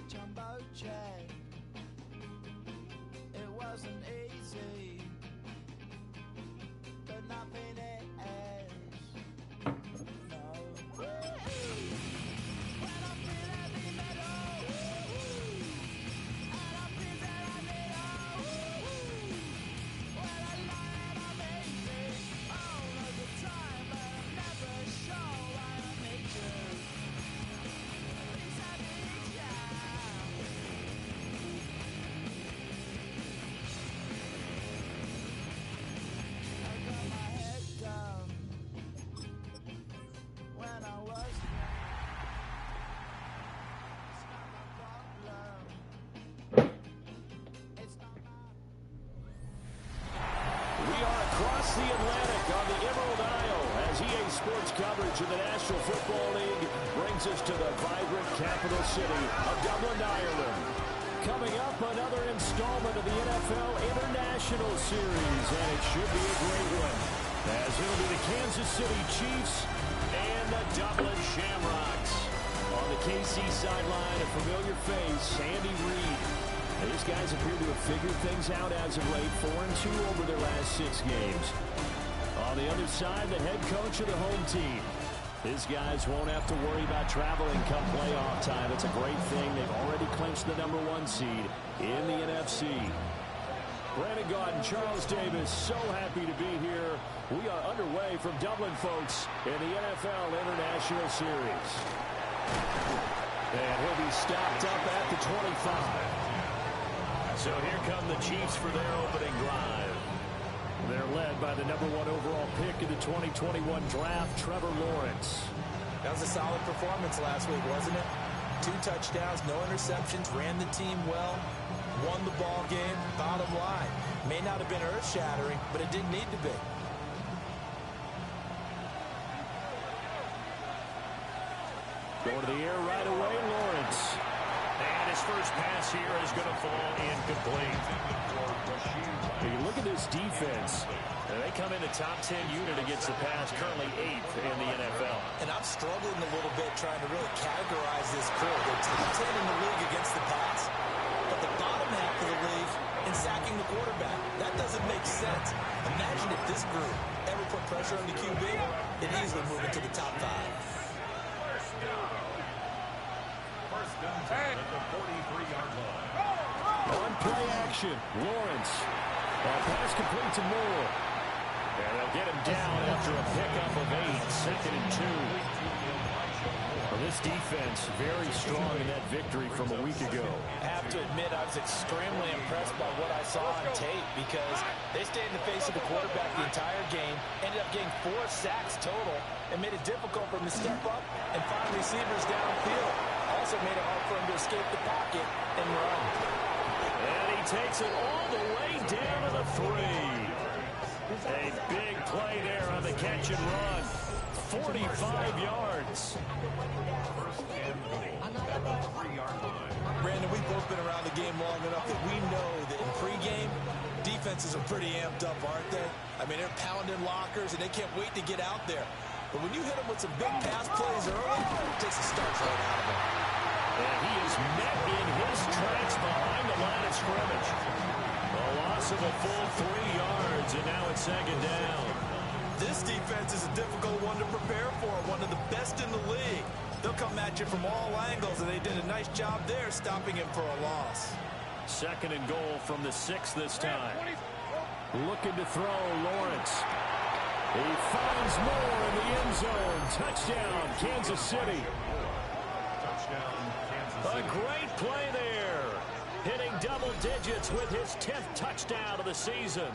jumbo jet. It wasn't easy, but nothing is. No. When I feel heavy metal, and I feel that I need when I lie and I'm easy all of the time, but I'm never sure why I need you. Things I need, I got my head down when I was it's not my problem. It's not my We are across the Atlantic on the Emerald Isle as EA Sports coverage of the National Football League brings us to the vibrant capital city of Dublin, Ireland. Coming up, another installment of the NFL International Series, and it should be a great one, as it'll be the Kansas City Chiefs and the Dublin Shamrocks. On the KC sideline, a familiar face, Andy Reid. These guys appear to have figured things out as of late, 4-2 over their last 6 games. On the other side, the head coach of the home team. These guys won't have to worry about traveling come playoff time. It's a great thing. They've already clinched the #1 seed in the NFC. Brandon Gaudin, Charles Davis, so happy to be here. We are underway from Dublin, folks, in the NFL International Series. And he'll be stopped up at the 25. So here come the Chiefs for their opening drive. They're led by the #1 overall pick in the 2021 draft, Trevor Lawrence. That was a solid performance last week, wasn't it? 2 touchdowns, no interceptions, ran the team well, won the ball game. Bottom line, may not have been earth-shattering, but it didn't need to be. Going to the air right away, Lawrence. And his first pass here is going to fall incomplete. You look at this defense. They come in the top 10 unit against the pass, currently 8th in the NFL. And I'm struggling a little bit trying to really categorize this crew. They're top 10 in the league against the pass, but the bottom half of the league in sacking the quarterback. That doesn't make sense. Imagine if this group ever put pressure on the QB, it easily move into the top 5. On play action, Lawrence. Pass complete to Moore. And they'll get him down after a pickup of 8, 2nd and 2. Well, this defense very strong in that victory from a week ago. I have to admit, I was extremely impressed by what I saw on tape because they stayed in the face of the quarterback the entire game, ended up getting 4 sacks total, and made it difficult for him to step up and find receivers downfield. Also made it hard for him to escape the pocket and run. And he takes it all the way down to the 3. A big play there on the catch and run. 45 yards. Brandon, we've both been around the game long enough that we know that in pregame, defenses are pretty amped up, aren't they? I mean, they're pounding lockers, and they can't wait to get out there. But when you hit them with some big pass plays early, it takes the starch right out of them. And he is met in his tracks behind the line of scrimmage. A loss of a full 3 yards, and now it's 2nd down. This defense is a difficult one to prepare for, one of the best in the league. They'll come at you from all angles, and they did a nice job there stopping him for a loss. 2nd and goal from the 6 this time. Looking to throw, Lawrence. He finds Moore in the end zone. Touchdown, Kansas City. A great play there. Hitting double digits with his 10th touchdown of the season.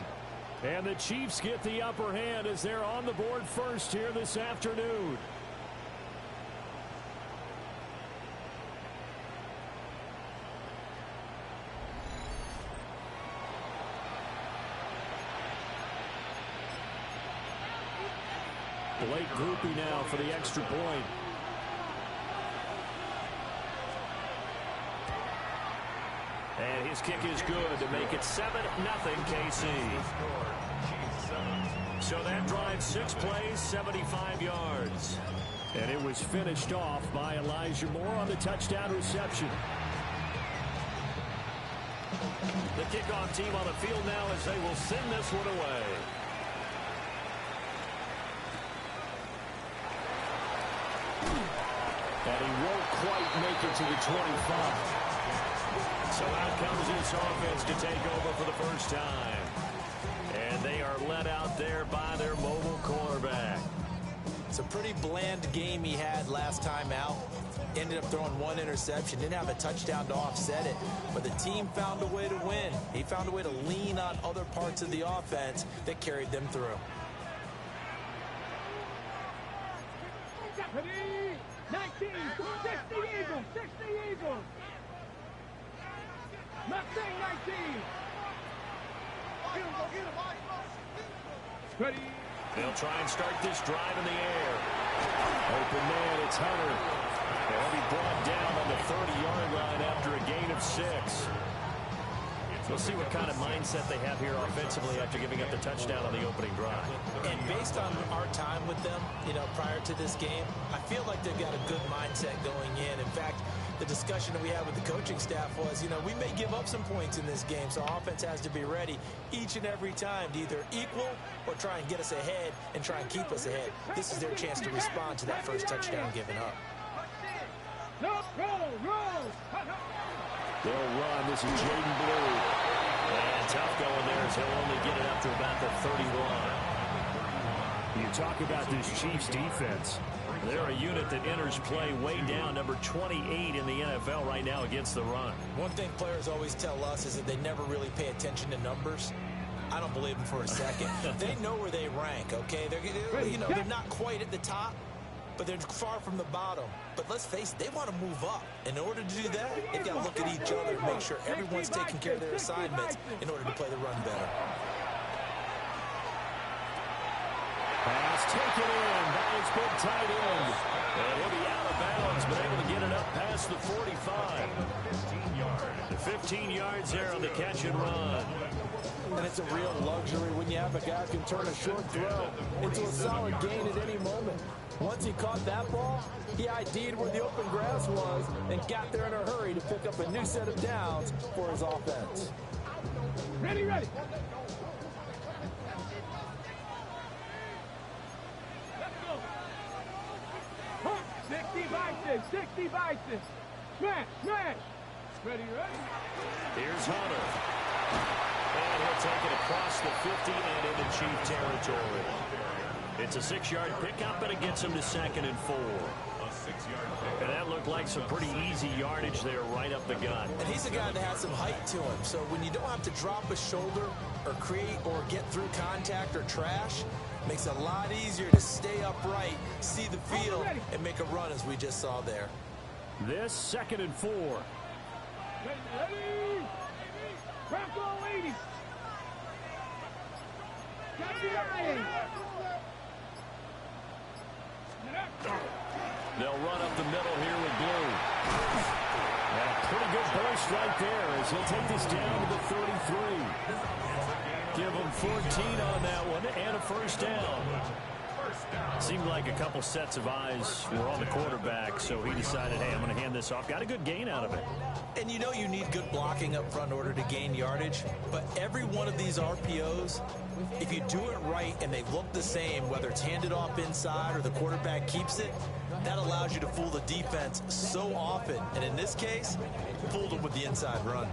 And the Chiefs get the upper hand as they're on the board first here this afternoon. Blake Grupe now for the extra point. And his kick is good to make it 7-0 KC. So that drive, 6 plays, 75 yards. And it was finished off by Elijah Moore on the touchdown reception. The kickoff team on the field now as they will send this one away. And he won't quite make it to the 25. So out comes this offense to take over for the first time. And they are let out there by their mobile quarterback. It's a pretty bland game he had last time out. Ended up throwing one interception. Didn't have a touchdown to offset it. But the team found a way to win. He found a way to lean on other parts of the offense that carried them through. 19, 60 Eagles, 60 Eagles. Mustang 19. Ready. They'll try and start this drive in the air. Open man, it's Hunter. They'll be brought down on the 30-yard line after a gain of 6. We'll see what kind of mindset they have here offensively after giving up the touchdown on the opening drive. And based on our time with them, prior to this game, I feel like they've got a good mindset going in. In fact, the discussion that we had with the coaching staff was, we may give up some points in this game, so offense has to be ready each and every time to either equal or try and get us ahead and try and keep us ahead. This is their chance to respond to that first touchdown given up. Roll. They'll run. This is Jaden Blue. And tough going there as he'll only get it up to about the 31. You talk about this Chiefs defense. They're a unit that enters play way down, number 28 in the NFL right now against the run. One thing players always tell us is that they never really pay attention to numbers. I don't believe them for a second. They know where they rank, okay? They're not quite at the top, but they're far from the bottom. But let's face it, they want to move up. In order to do that, they've got to look at each other and make sure everyone's taking care of their assignments in order to play the run better. Pass taken in by his big tight end. And he'll be out of bounds, but able to get it up past the 45. 15 yards there on the catch and run. And it's a real luxury when you have a guy who can turn a short throw into a solid gain at any moment. Once he caught that ball, he ID'd where the open grass was and got there in a hurry to pick up a new set of downs for his offense. Ready. Let's go. 60 Bison. Smash. Ready. Here's Hunter. And he'll take it across the 50 and into Chief territory. It's a 6-yard pickup, but it gets him to 2nd and 4. And that looked like some pretty easy yardage there right up the gut. And he's a guy that has some height to him. So when you don't have to drop a shoulder or create or get through contact or trash, makes it a lot easier to stay upright, see the field, and make a run as we just saw there. This 2nd and 4. Ready. Bronco 80. Got the iron. They'll run up the middle here with Blue. And a pretty good burst right there as he'll take this down to the 33. Give him 14 on that one and a first down. Seemed like a couple sets of eyes were on the quarterback, so he decided, hey, I'm going to hand this off. Got a good gain out of it. And you need good blocking up front in order to gain yardage. But every one of these RPOs, if you do it right and they look the same, whether it's handed off inside or the quarterback keeps it, that allows you to fool the defense so often. And in this case, fooled them with the inside run.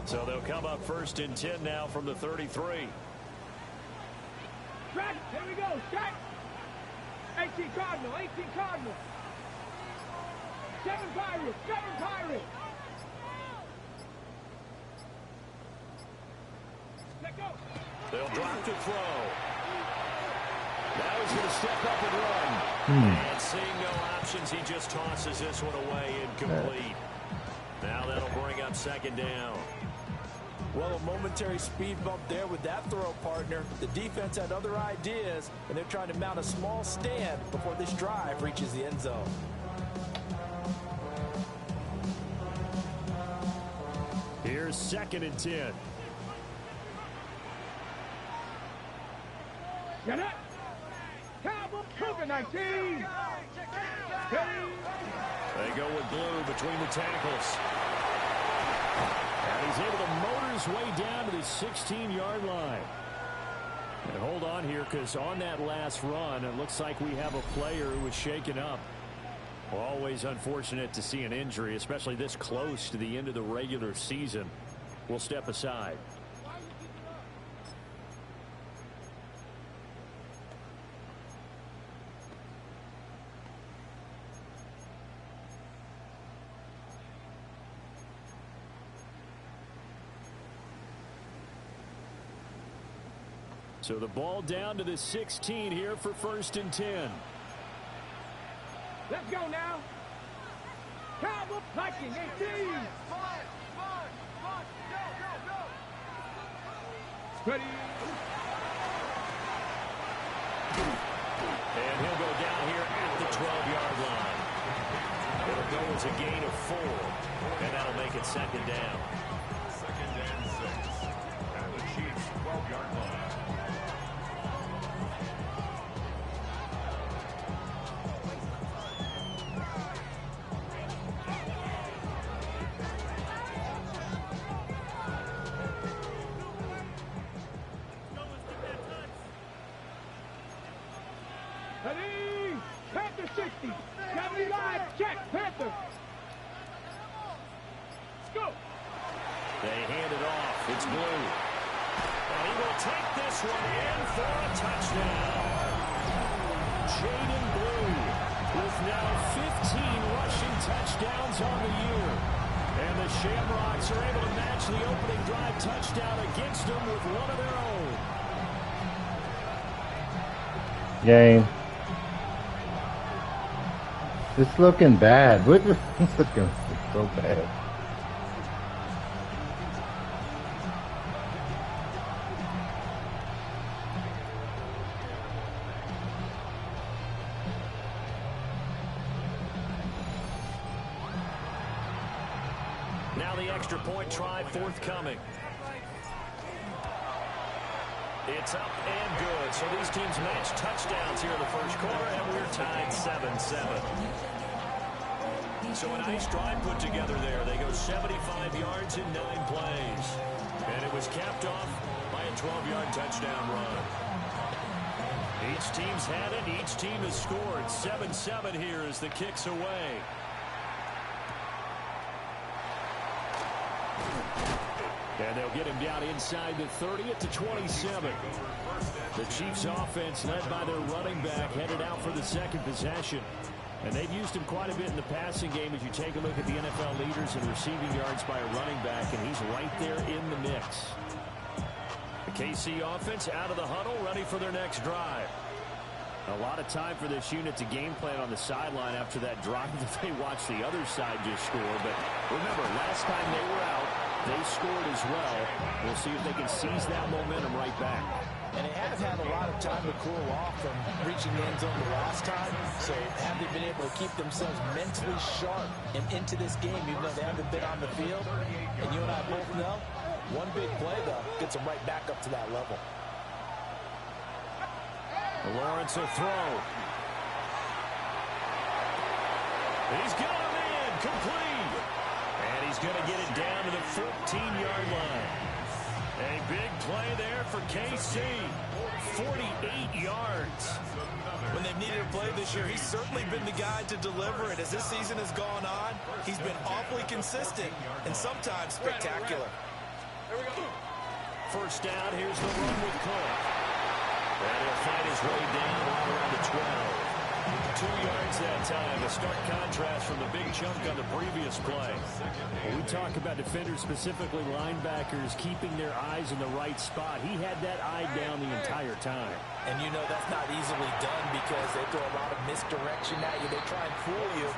So they'll come up 1st and 10 now from the 33. Track. Here we go. Track. 18 Cardinal. 7 Pirates. Let go. They'll drop to throw. Now he's going to step up and run. And seeing no options, he just tosses this one away incomplete. Now that'll bring up 2nd down. Well, a momentary speed bump there with that throw partner. The defense had other ideas, and they're trying to mount a small stand before this drive reaches the end zone. Here's 2nd and 10. Get it. Cowboy Cougar 19. They They go with Blue between the tackles. And he's able to motor his way down to the 16-yard line. And hold on here, because on that last run, it looks like we have a player who was shaken up. Always unfortunate to see an injury, especially this close to the end of the regular season. We'll step aside. So the ball down to the 16 here for 1st and 10. Let's go now. Cowboy Viking 18. Ready. And he'll go down here at the 12-yard line. It'll go as a gain of 4. And that'll make it 2nd down. 2nd and 6. And the Chiefs' 12-yard line. Ready. Panther 60. 75. Check. Panther. Let's go. They hand it off. It's Blue. And he will take this one in for a touchdown. Jaden Blue with now 15 rushing touchdowns on the year. And the Shamrocks are able to match the opening drive touchdown against them with one of their own. Game. It's looking bad. It's looking so bad. Now the extra point try forthcoming. It's up and good. So these teams match touchdowns here in the first quarter, and we're tied 7-7. So a nice drive put together there. They go 75 yards in 9 plays. And it was capped off by a 12-yard touchdown run. Each team's had it. Each team has scored. 7-7 here as the kick's away. And they'll get him down inside the 30 at the 27. The Chiefs offense led by their running back headed out for the 2nd possession. And they've used him quite a bit in the passing game as you take a look at the NFL leaders in receiving yards by a running back, and he's right there in the mix. The KC offense out of the huddle, ready for their next drive. A lot of time for this unit to game plan on the sideline after that drive that they watched the other side just score. But remember, last time they were out, they scored as well. We'll see if they can seize that momentum right back. And they have had a lot of time to cool off from reaching the end zone the last time. So have they been able to keep themselves mentally sharp and into this game, even though they haven't been on the field? And you and I both know, one big play, though, gets them right back up to that level. Lawrence will throw. He's got him in, complete. And he's going to get it down to the 14-yard line. A big play there for KC. 48 yards. When they've needed a play this year, he's certainly been the guy to deliver it. As this season has gone on, he's been awfully consistent and sometimes spectacular. First down, here's the run with Cook. And he'll find his way down right around the 12. 2 yards that time. A stark contrast from the big chunk on the previous play. When we talk about defenders, specifically linebackers, keeping their eyes in the right spot. He had that eye down the entire time. And you know that's not easily done because they throw a lot of misdirection at you. They try and fool you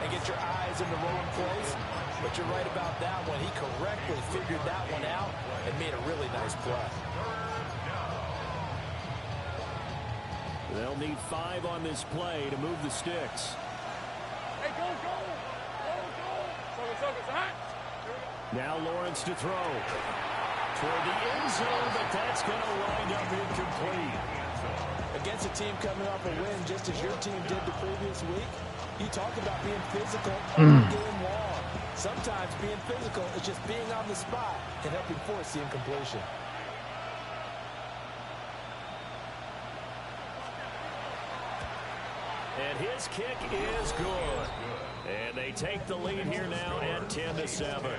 and get your eyes in the wrong place. But you're right about that one. He correctly figured that one out and made a really nice play. They'll need 5 on this play to move the sticks. Hey, go, go. Now Lawrence to throw. Toward the end zone, but that's going to wind up incomplete. Against a team coming off a win just as your team did the previous week, You talk about being physical all game long. Sometimes being physical is just being on the spot and helping force the incompletion. And his kick is good. And they take the lead here now at 10-7.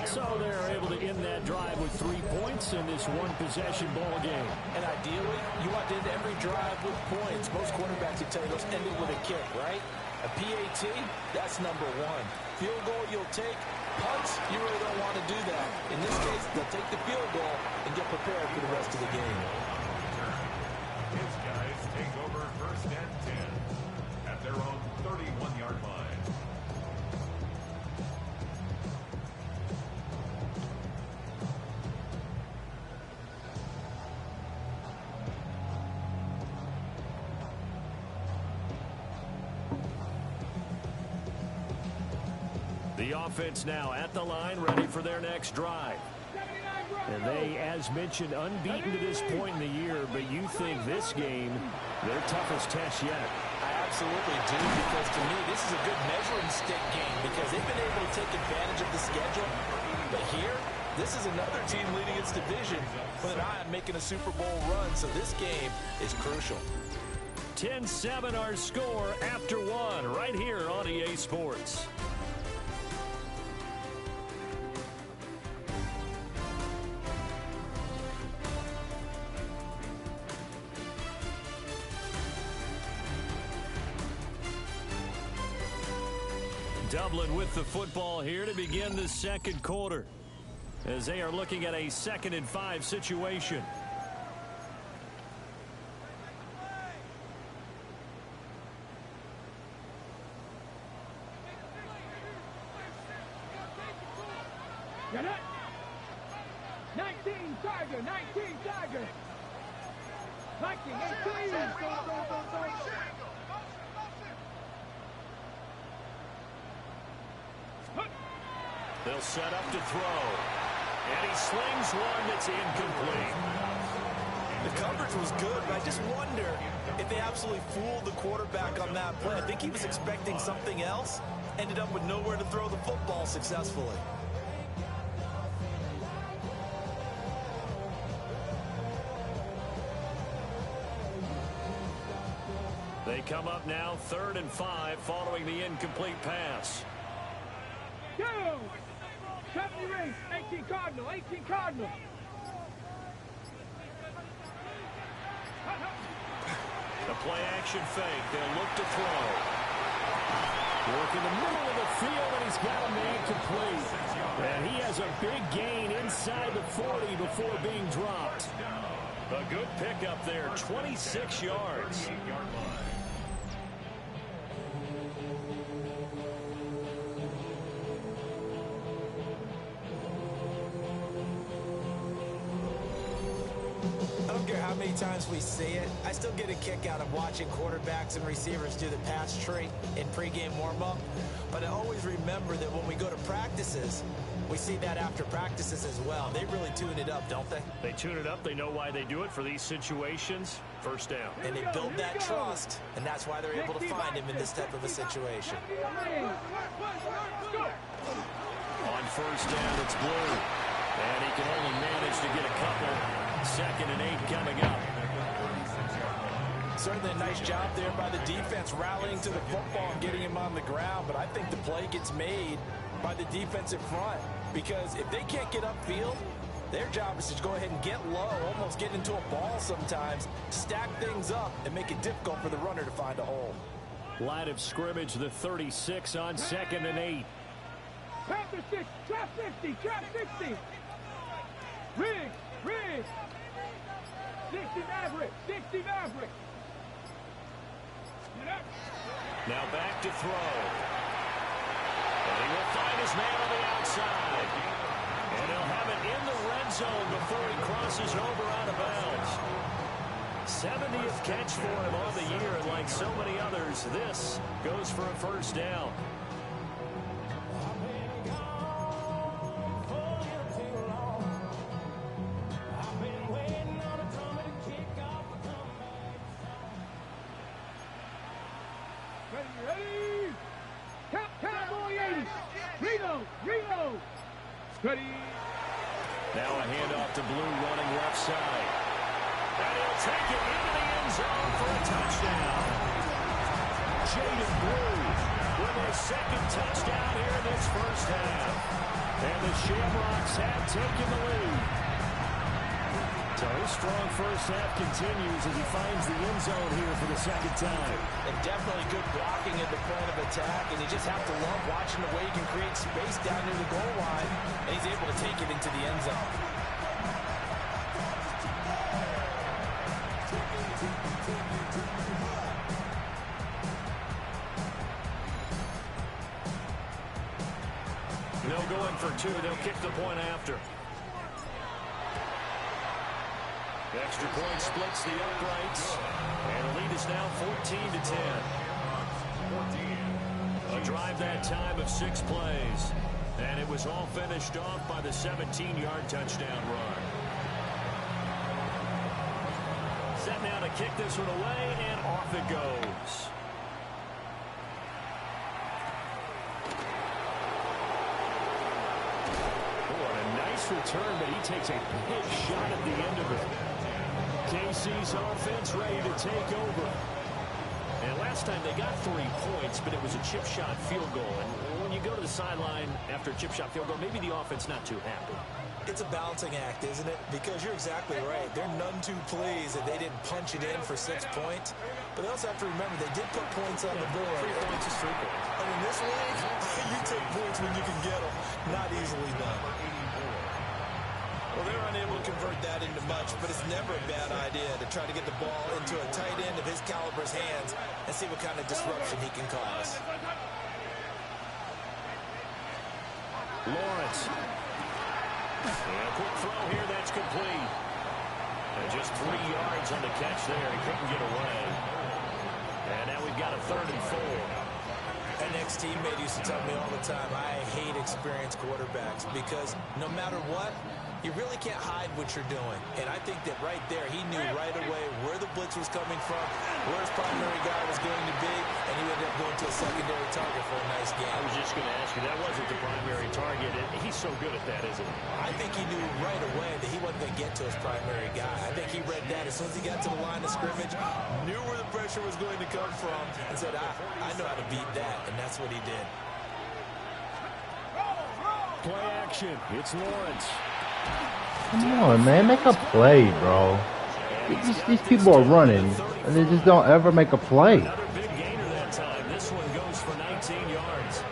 So they're able to end that drive with 3 points in this one-possession ball game. And ideally, you want to end every drive with points. Most quarterbacks would tell you let's end it with a kick, right? A PAT, that's number one. Field goal you'll take. Punts, you really don't want to do that. In this case, they'll take the field goal and get prepared for the rest of the game. His guys take over first and 10 at their own 31-yard line. The offense now at the line, ready for their next drive. And they, as mentioned, unbeaten to this point in the year, but you think this game, their toughest test yet. I absolutely do, because to me, this is a good measuring stick game because they've been able to take advantage of the schedule. But here, this is another team leading its division with an eye on making a Super Bowl run, so this game is crucial. 10-7 our score after one right here on EA Sports. Dublin with the football here to begin the second quarter as they are looking at a 2nd and 5 situation. Get it? 19 Tiger, 19 Tiger. 19, 18. Go. They'll set up to throw. And he slings one that's incomplete. The coverage was good, but I just wonder if they absolutely fooled the quarterback on that play. I think he was expecting something else. Ended up with nowhere to throw the football successfully. They come up now 3rd and 5 following the incomplete pass. Go! 70 race, 18 Cardinal, 18 Cardinal. The play action fake. They'll look to throw. Work in the middle of the field, and he's got a man complete. And he has a big gain inside the 40 before being dropped. A good pickup there, 26 yards. I don't care how many times we see it, I still get a kick out of watching quarterbacks and receivers do the pass tree in pregame warm-up. But I always remember that when we go to practices, we see that after practices as well. They really tune it up, don't they? They tune it up. They know why they do it for these situations. First down. And they build that trust, and that's why they're able to find him in this type of a situation. On first down, it's Blue. And he can only manage to get a couple. 2nd and 8 coming up. Certainly a nice job there by the defense rallying to the football and getting him on the ground, but I think the play gets made by the defensive front because if they can't get upfield, their job is to go ahead and get low, almost get into a ball sometimes, stack things up, and make it difficult for the runner to find a hole. Line of scrimmage, the 36 on 2nd and 8. Panther 6, trap 50, trap 60. Rig. 60 Maverick, 60 Maverick. Now back to throw. And he will find his man on the outside. And he'll have it in the red zone before he crosses over out of bounds. 70th catch for him on the year, and like so many others, this goes for a first down. Ready? Cowboy 80. Reload. Steady. Now a handoff to Blue running left side. And he'll take it into the end zone for a touchdown. Jaden Blue with a second touchdown here in this first half. And the Shamrocks have taken the lead. So his strong first half continues as he finds the end zone here for the second time. And definitely good blocking at the point of attack, and you just have to love watching the way he can create space down near the goal line, and he's able to take it into the end zone. They'll go in for two. They'll kick the point after. Extra point splits the uprights, and the lead is now 14-10. A drive that time of 6 plays, and it was all finished off by the 17-yard touchdown run. Set now to kick this one away, and off it goes. What a nice return, but he takes a big shot at the end of it. KC's offense ready to take over. And last time they got 3 points, but it was a chip shot field goal. And when you go to the sideline after a chip shot field goal, maybe the offense not too happy. It's a balancing act, isn't it? Because you're exactly right. They're none too pleased that they didn't punch it in for 6 points. But they also have to remember they did put points on the board. 3 points is 3 points. And in this league, you take points when you can get them. Not easily done. Well, they're unable to convert that into much, but it's never a bad idea to try to get the ball into a tight end of his caliber's hands and see what kind of disruption he can cause. Lawrence. And a quick throw here, that's complete. And just 3 yards on the catch there. He couldn't get away. And now we've got a 3rd and 4. An ex-teammate used to tell me all the time, I hate experienced quarterbacks because no matter what, you really can't hide what you're doing. And I think that right there, he knew right away where the blitz was coming from, where his primary guy was going to be, and he ended up going to a secondary target for a nice game. I was just going to ask you, that wasn't the primary target. He's so good at that, isn't he? I think he knew right away that he wasn't going to get to his primary guy. I think he read that as soon as he got to the line of scrimmage, knew where the pressure was going to come from, and said, I know how to beat that, and that's what he did. Play action. It's Lawrence. Come on, man. Make a play, bro. These people are running, and they just don't ever make a play. Another big gainer that time. This one goes for 19 yards.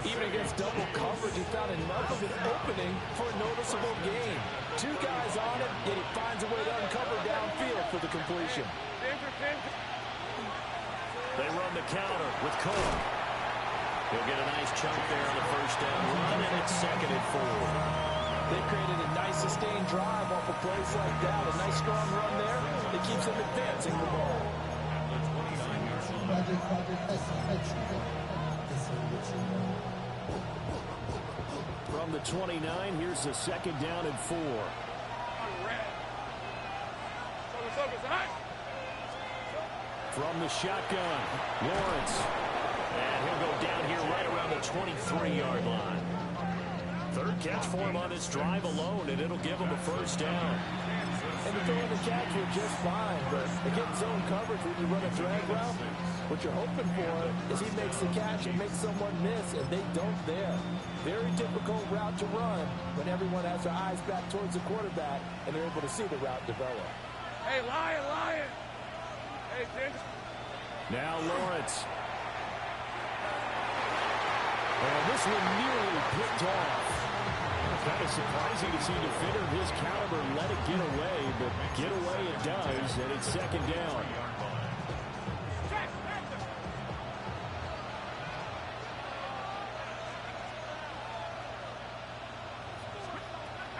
Even against double coverage, he found enough of an opening for a noticeable gain. 2 guys on it, yet he finds a way to uncover downfield for the completion. They run the counter with Cole. He'll get a nice chunk there on the first down run, and it's 2nd and 4. They created a nice sustained drive off of plays like that. A nice strong run there that keeps them advancing the ball. From the 29, here's the 2nd down and 4. From the shotgun, Lawrence. And he'll go down here right around the 23-yard line. 3rd catch for him on this drive alone, and it'll give him a first down. And the throw and the catch were just fine, but against zone coverage when you run a drag route, what you're hoping for is he makes the catch and makes someone miss, and they don't there. Very difficult route to run when everyone has their eyes back towards the quarterback and they're able to see the route develop. Hey, Lion! Hey, James. Now Lawrence. And this one nearly picked off. Kind of surprising to see a defender of his caliber let it get away, but get away it does, and it's 2nd down.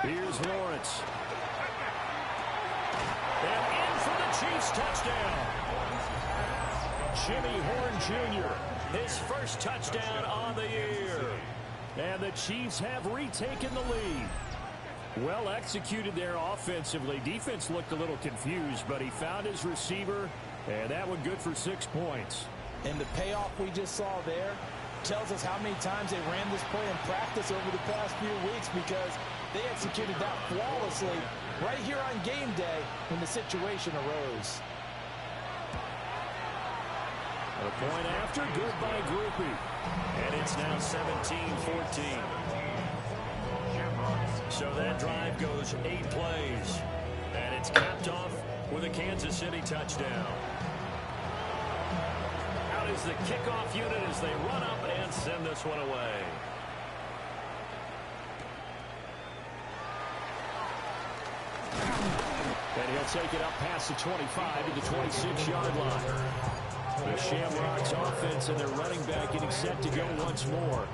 Here's Lawrence. And in for the Chiefs touchdown. Jimmy Horn Jr. His first touchdown on the year. And the Chiefs have retaken the lead. Well executed there offensively. Defense looked a little confused, but he found his receiver, and that one good for 6 points. And the payoff we just saw there tells us how many times they ran this play in practice over the past few weeks, because they executed that flawlessly right here on game day when the situation arose. A point after, good by Grupe. And it's now 17-14. So that drive goes 8 plays. And it's capped off with a Kansas City touchdown. Out is the kickoff unit as they run up and send this one away. And he'll take it up past the 25 to the 26-yard line. The Shamrocks offense and their running back getting set to go once more.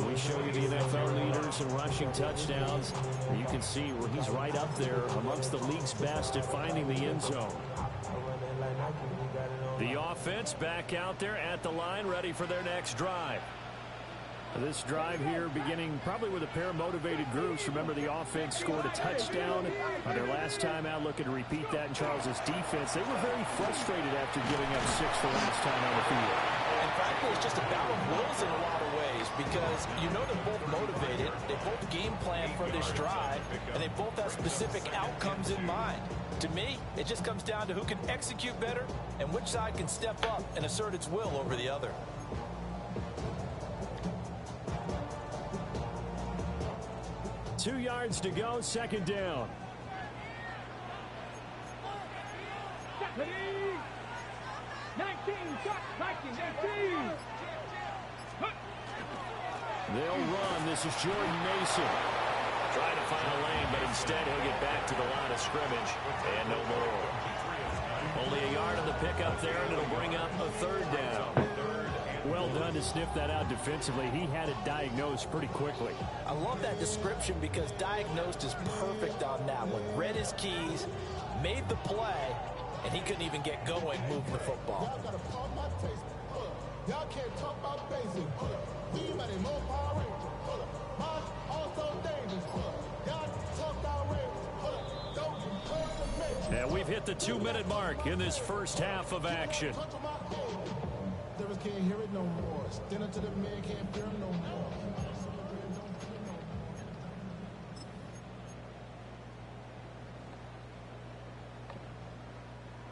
We show you the NFL leaders in rushing touchdowns. You can see where he's right up there amongst the league's best at finding the end zone. The offense back out there at the line, ready for their next drive. This drive here beginning probably with a pair of motivated groups. Remember, the offense scored a touchdown on their last time out, looking to repeat that in Charles's defense. They were very frustrated after giving up 6 the last time on the field. And frankly, it's just a battle of wills in a lot of ways, because you know they're both motivated, they both game plan for this drive, and they both have specific outcomes in mind. To me, it just comes down to who can execute better and which side can step up and assert its will over the other. Two yards to go, second down. They'll run. This is Jordan Mason. Trying to find a lane, but instead he'll get back to the line of scrimmage. And no more. Only a yard on the pickup there, and it'll bring up a third down. Well done to sniff that out defensively. He had it diagnosed pretty quickly. I love that description, because diagnosed is perfect on that one. Read his keys, made the play, and he couldn't even get going moving the football. Y'all can't talk about basic. We might more power rangers. Also dangerous. Y'all talk about rangers. And we've hit the 2-minute mark in this first half of action. Can't hear it no more. Stand up to the man, can't hear him no more.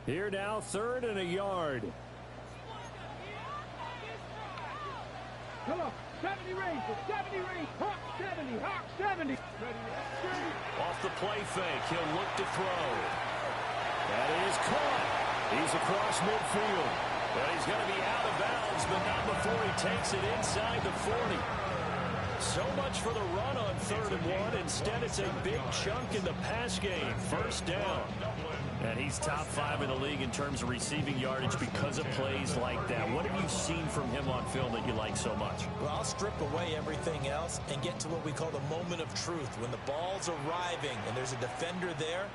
Here now, 3rd and a yard. Come on, 70 range, 70 range, Hawk 70, Hawk 70. Off the play fake, he'll look to throw. That is caught. He's across midfield. But he's going to be out of bounds, but not before he takes it inside the 40. So much for the run on 3rd and 1. Instead, it's a big chunk in the pass game. First down. And he's top 5 in the league in terms of receiving yardage because of plays like that. What have you seen from him on film that you like so much? Well, I'll strip away everything else and get to what we call the moment of truth. When the ball's arriving and there's a defender there,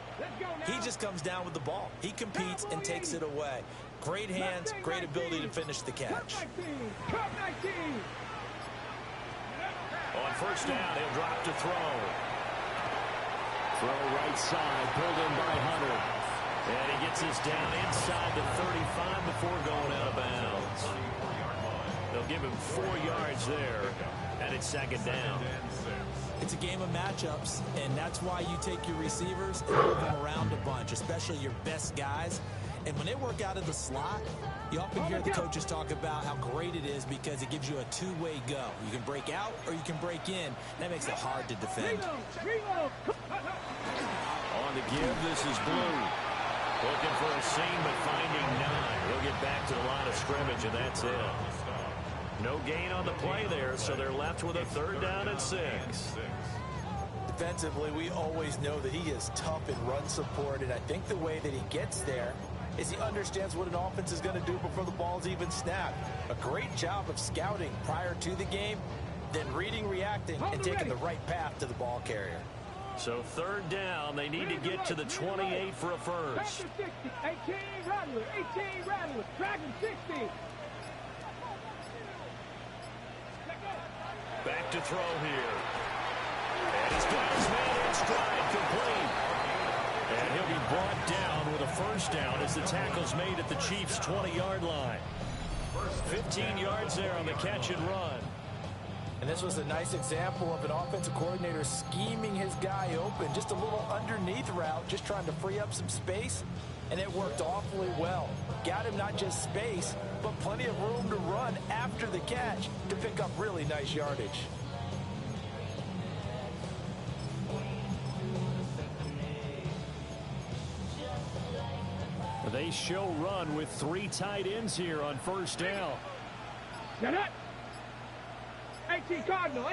he just comes down with the ball. He competes and takes it away. Great hands, great ability to finish the catch. On first down, he'll drop to throw. Throw right side, pulled in by Hunter. And he gets us down inside the 35 before going out of bounds. They'll give him 4 yards there, and it's 2nd down. It's a game of matchups, and that's why you take your receivers and move them around a bunch, especially your best guys. And when they work out of the slot, you often hear the coaches talk about how great it is because it gives you a two-way go. You can break out or you can break in. That makes it hard to defend. On the give, this is Blue. Looking for a seam, but finding none. He'll get back to the line of scrimmage, and that's it. No gain on the play there, so they're left with a 3rd down and 6. Defensively, we always know that he is tough in run support, and I think the way that he gets there is he understands what an offense is going to do before the ball's even snapped. A great job of scouting prior to the game, then reading, reacting, and taking the right path to the ball carrier. So 3rd down, they need to get to the 28 for a first. 18 Rattler, Dragon 60. Back to throw here. And he's got his man in stride, complete. And he'll be brought down with a first down as the tackle's made at the Chiefs' 20-yard line. 15 yards there on the catch and run. And this was a nice example of an offensive coordinator scheming his guy open. Just a little underneath route, just trying to free up some space. And it worked awfully well. Got him not just space, but plenty of room to run after the catch to pick up really nice yardage. They show run with 3 tight ends here on first down. Get it. 18 Cardinal.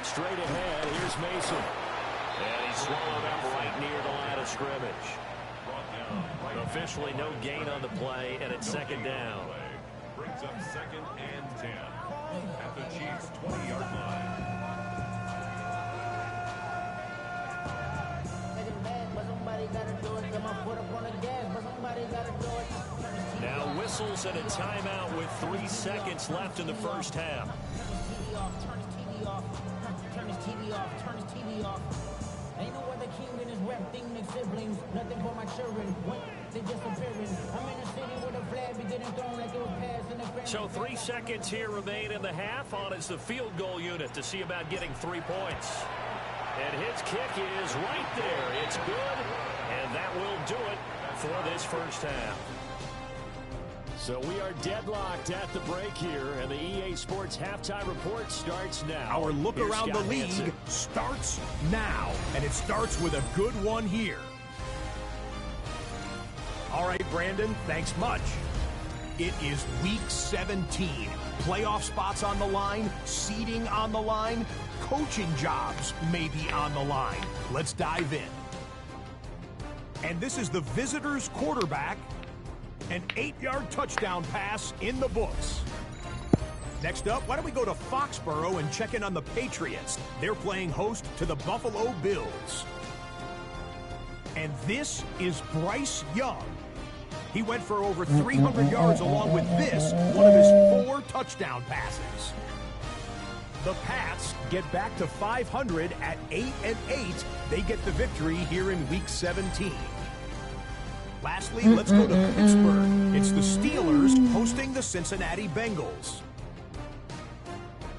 Straight ahead, here's Mason. And he's swallowed up right near the line of scrimmage. Officially no gain on the play, and it's second down. Brings up 2nd and 10 at the Chiefs' 20-yard line. Now whistles and a timeout with 3 seconds left in the first half. Turn his TV off. Ain't no other king than his rep thing, than siblings. Nothing for my children. What? They disappearing. I'm in a city with a flag be getting thrown like it was passing the So 3 seconds here remain in the half. On is the field goal unit to see about getting 3 points. And his kick is right there. It's good, and that will do it for this first half. So we are deadlocked at the break here, and the EA Sports Halftime Report starts now. Our look Here's around Scott the league Hansen. starts now, and it starts with a good one here. All right, Brandon, thanks much. It is Week 17. Playoff spots on the line, seeding on the line, coaching jobs may be on the line. Let's dive in. And this is the visitors' quarterback. An 8-yard touchdown pass in the books. Next up, why don't we go to Foxborough and check in on the Patriots? They're playing host to the Buffalo Bills. And this is Bryce Young. He went for over 300 yards along with this, one of his 4 touchdown passes. The Pats get back to 500 at 8-8. They get the victory here in Week 17. Lastly, let's go to Pittsburgh. It's the Steelers hosting the Cincinnati Bengals.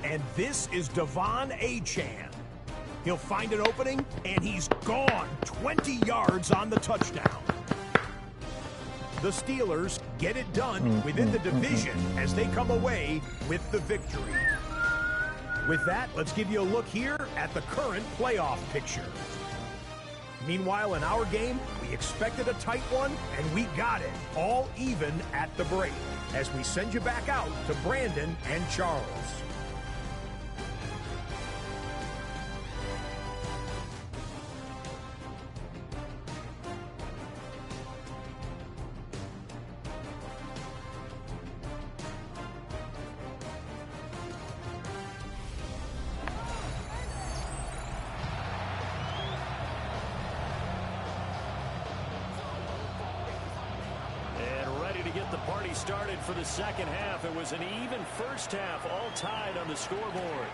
And this is Devon Achane. He'll find an opening, and he's gone 20 yards on the touchdown. The Steelers get it done within the division as they come away with the victory. With that, let's give you a look here at the current playoff picture. Meanwhile, in our game, we expected a tight one, and we got it, all even at the break, as we send you back out to Brandon and Charles. Started for the second half. It was an even first half, all tied on the scoreboard.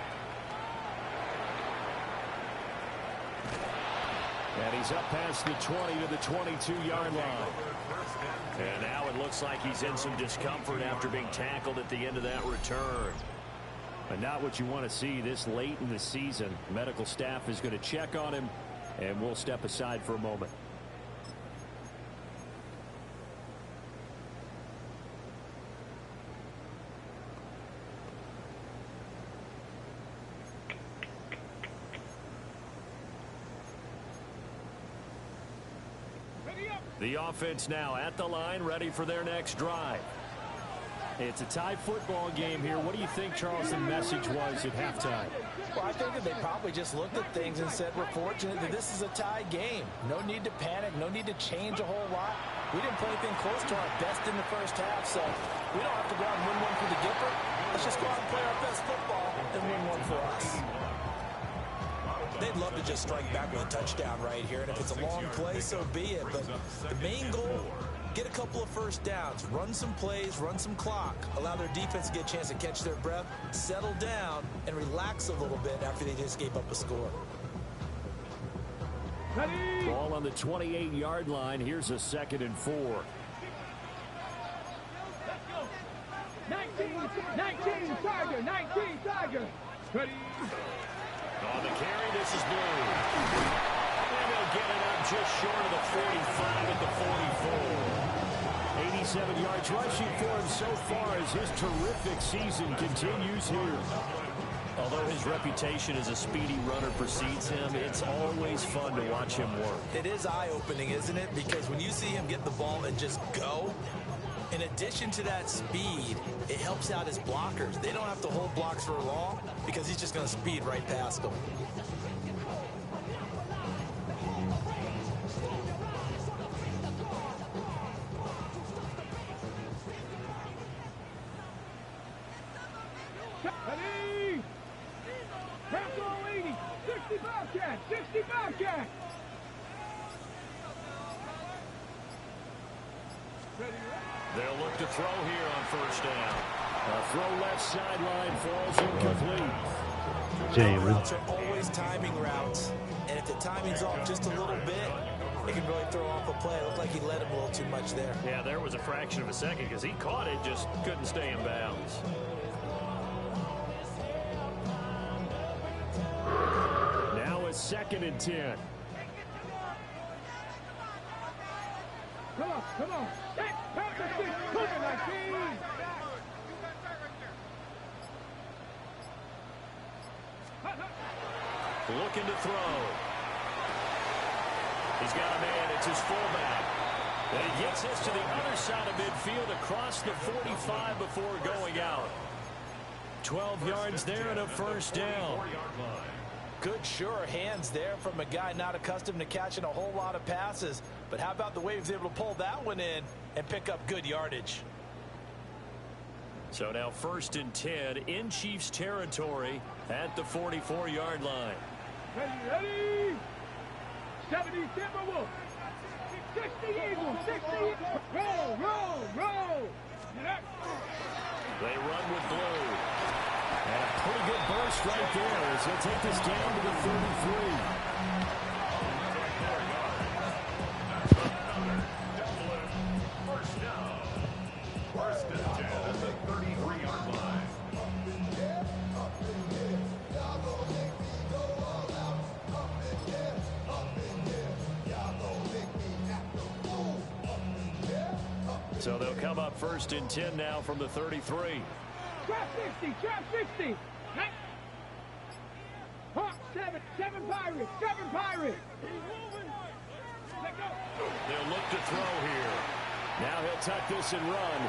And he's up past the 20 to the 22-yard line. And now it looks like he's in some discomfort after being tackled at the end of that return. But not what you want to see this late in the season. Medical staff is going to check on him, and we'll step aside for a moment. The offense now at the line, ready for their next drive. It's a tie football game here. What do you think, Charles, the message was at halftime? Well, I think that they probably just looked at things and said, we're fortunate that this is a tie game. No need to panic, no need to change a whole lot. We didn't play anything close to our best in the first half, so we don't have to go out and win one for the Gipper. Let's just go out and play our best football and win one for us. They'd love to just strike back with a touchdown right here, and if it's a long play, so be it. But the main goal, get a couple of first downs, run some plays, run some clock, allow their defense to get a chance to catch their breath, settle down, and relax a little bit after they just gave up a score. Ball on the 28-yard line. Here's a 2nd and 4. 19 Tiger, 19 Tiger. Ready? On the carry, this is Blue. And they'll get it up just short of the 45 at the 44. 87 yards rushing for him so far as his terrific season continues here. Although his reputation as a speedy runner precedes him, it's always fun to watch him work. It is eye-opening, isn't it? Because when you see him get the ball and just go, in addition to that speed, it helps out his blockers. They don't have to hold blocks for long because he's just going to speed right past them. Ready? Tackle 80, 60 Bobcat, 60 Bobcat. They'll look to throw here on first down. A throw left sideline falls incomplete. Routes are always timing routes, and if the timing's off just a little bit, it can really throw off a play. It looked like he let him a little too much there. Yeah, there was a fraction of a second because he caught it, just couldn't stay in bounds. Now a 2nd and 10. Come on, come on. Hey, Panther 6, Cougar 19. Looking to throw. He's got a man. It's his fullback. And he gets this to the other side of midfield across the 45 before going out. 12 yards there and a first down. Good, sure hands there from a guy not accustomed to catching a whole lot of passes. But how about the way he was able to pull that one in and pick up good yardage? So now 1st and 10 in Chiefs territory at the 44-yard line. Ready? 70 Timberwolves. 60 Eagles. 60 Eagles. Roll, roll, roll. They run with Blue. And a pretty good burst right there as they'll take this down to the 33. First and 10 at the 33-yard line. So they'll come up 1st and 10 now from the 33. Trap 60, trap 60. Hawk 7, 7 Pirates, 7 Pirates. Let go. They'll look to throw here. Now he'll tuck this and run.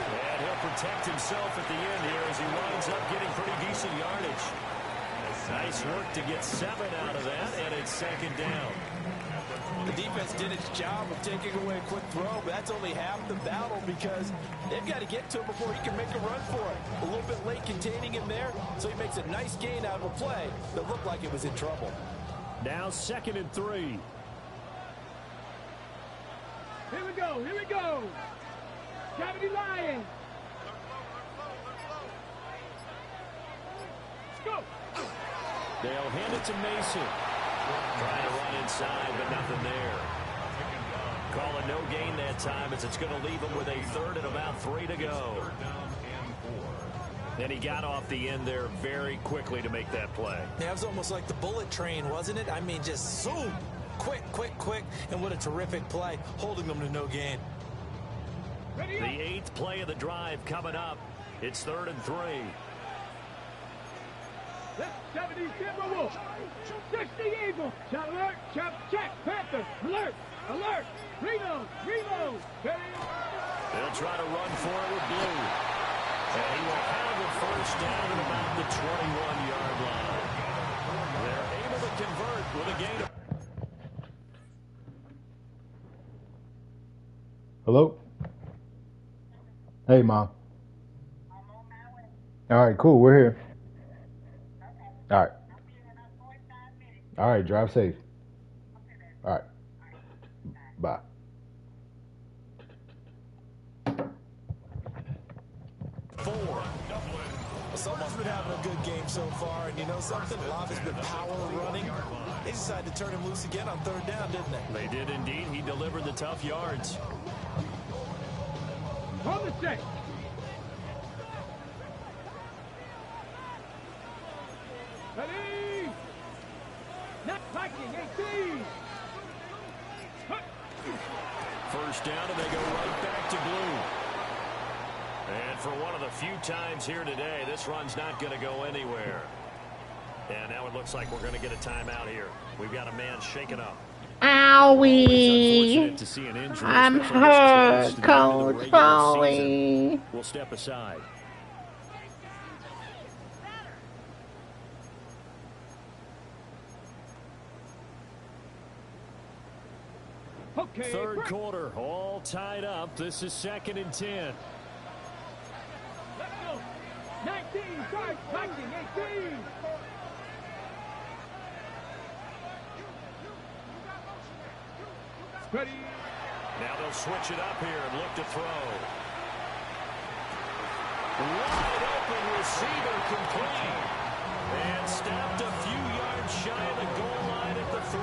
And he'll protect himself at the end here as he winds up getting pretty decent yardage. Nice work to get 7 out of that, and it's 2nd down. The defense did its job of taking away a quick throw, but that's only half the battle because they've got to get to him before he can make a run for it. A little bit late containing him there, so he makes a nice gain out of a play that looked like it was in trouble. Now 2nd and 3. Here we go, here we go. 70 Lions. Let's go. They'll hand it to Mason. Trying to run inside, but nothing there. Calling no gain that time as it's going to leave him with a 3rd and about 3 to go. And he got off the end there very quickly to make that play. Yeah, it was almost like the bullet train, wasn't it? I mean, just zoom. Quick, quick, quick. And what a terrific play, holding them to no gain. The 8th play of the drive coming up. It's 3rd and 3. That's 70 Timberwolves. 60 Eagles. Shot alert. Chop check. Panther. Alert. Alert. Reload. Reload. They'll try to run for it with Blue. And he will have a first down at about the 21-yard line. They're able to convert with a gain of... Hello? Hey, Mom. All right, cool. We're here. All right. All right, drive safe. All right. Bye. Someone's been having a good game so far, and you know something? Love has been power running. They decided to turn him loose again on 3rd down, didn't they? They did indeed. He delivered the tough yards. On the check. first down, and they go right back to blue. And for one of the few times here today, this run's not going to go anywhere. And now it looks like we're going to get a timeout here. We've got a man shaken up. Owie! To see an injury, I'm hurt, Coach Owie. We'll step aside. Okay, Third quarter, all tied up. This is 2nd and 10. Let's go. 19, start punching, 18. Ready. Now they'll switch it up here and look to throw. Wide open receiver complete. And stopped a few yards shy of the goal line at the 3.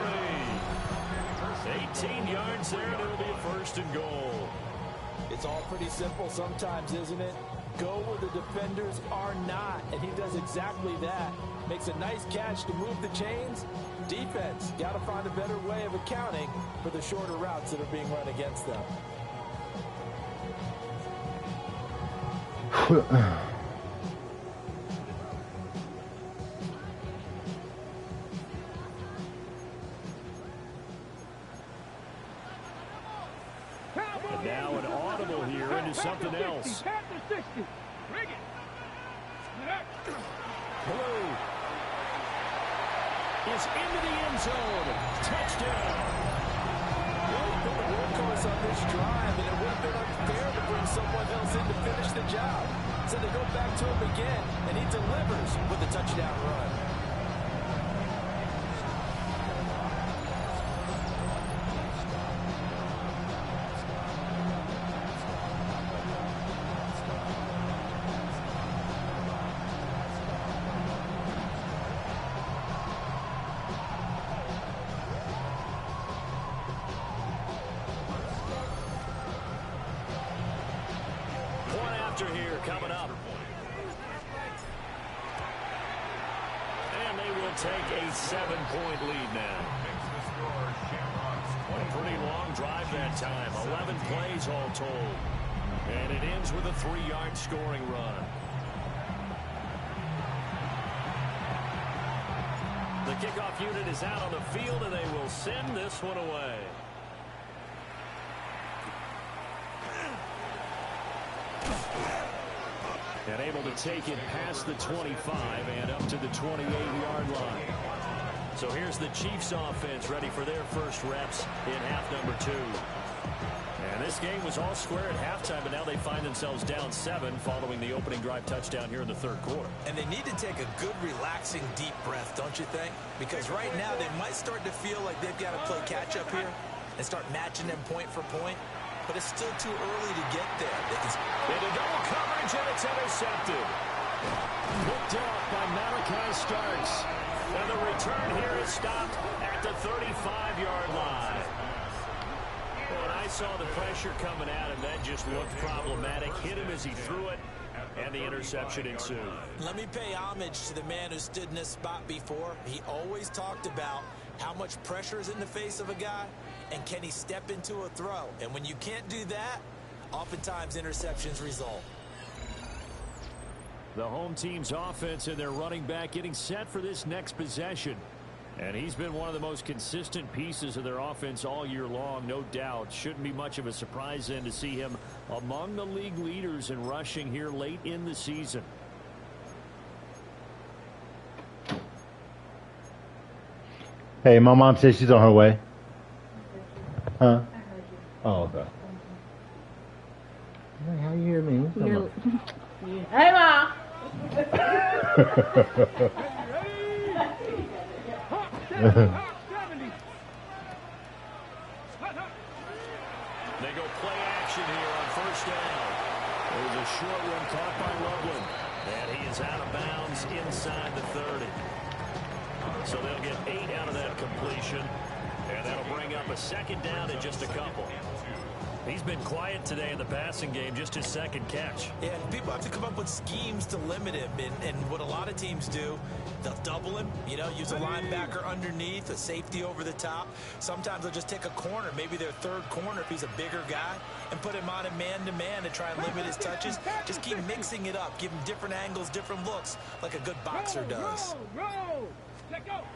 18 yards there, and it'll be a 1st and goal. It's all pretty simple sometimes, isn't it? Go where the defenders are not, and he does exactly that. Makes a nice catch to move the chains. Defense, got to find a better way of accounting for the shorter routes that are being run against them. And now an audible here into something else. Blue is into the end zone. Touchdown. Really put the workhorse on this drive, and it would have been unfair to bring someone else in to finish the job. So they go back to him again, and he delivers with a touchdown run. Here coming up. And they will take a 7-point lead now. A pretty long drive that time. 11 plays all told. And it ends with a 3-yard scoring run. The kickoff unit is out on the field, and they will send this one away. And able to take it past the 25 and up to the 28-yard line. So here's the Chiefs offense ready for their first reps in half number 2. And this game was all square at halftime, but now they find themselves down 7 following the opening drive touchdown here in the 3rd quarter. And they need to take a good, relaxing, deep breath, don't you think? Because right now they might start to feel like they've got to play catch-up here and start matching them point for point. But it's still too early to get there. Into double coverage, and it's intercepted. Picked off by Malachi Starks. And the return here is stopped at the 35-yard line. Well, and I saw the pressure coming at him. That just looked problematic. Hit him as he threw it, and the interception ensued. Let me pay homage to the man who stood in this spot before. He always talked about how much pressure is in the face of a guy, and can he step into a throw? And when you can't do that, oftentimes interceptions result. The home team's offense and their running back getting set for this next possession. And he's been one of the most consistent pieces of their offense all year long, no doubt. Shouldn't be much of a surprise then to see him among the league leaders in rushing here late in the season. Hey, my mom says she's on her way. Huh? Oh, okay. Hey, how you hear me? Hey, Mom. They go play action here on first down. There's a short one caught by Loveland. And he is out of bounds inside the 30. So they'll get 8 out of that completion. And that'll bring up a second down in just a couple. He's been quiet today in the passing game, just his second catch. Yeah, and people have to come up with schemes to limit him. And what a lot of teams do, they'll double him, use a linebacker underneath, a safety over the top. Sometimes they'll just take a corner, maybe their third corner if he's a bigger guy, and put him on a man-to-man to try and limit his touches. Just keep mixing it up, give him different angles, different looks, like a good boxer does. Roll. Check out.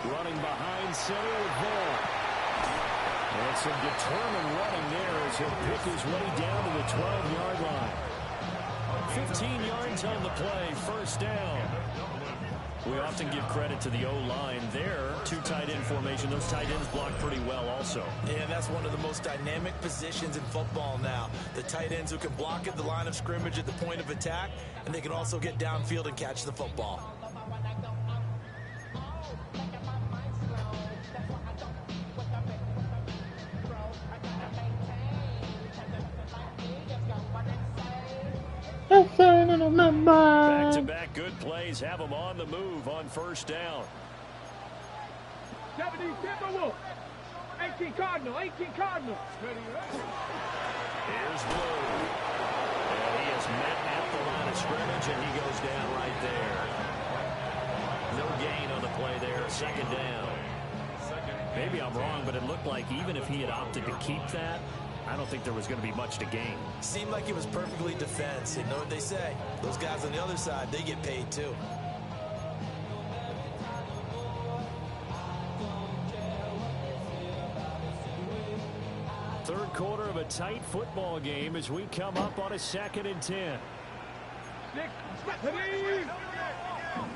Running behind center with Vaughn. And some determined running there as he'll pick his way down to the 12-yard line. 15 yards on the play, first down. We often give credit to the O-line there. Two tight end formation. Those tight ends block pretty well also. Yeah, that's one of the most dynamic positions in football now. The tight ends who can block at the line of scrimmage at the point of attack, and they can also get downfield and catch the football. Back-to-back good plays have them on the move on first down. 70 Timberwolves. 18 Cardinal. 18 Cardinal. Here's Blue. And he is met at the line of scrimmage, and he goes down right there. No gain on the play there. Second down. Maybe I'm wrong, but it looked like even if he had opted to keep that, I don't think there was going to be much to gain. Seemed like it was perfectly defense. And know what they say? Those guys on the other side, they get paid too. Third quarter of a tight football game as we come up on a 2nd and 10.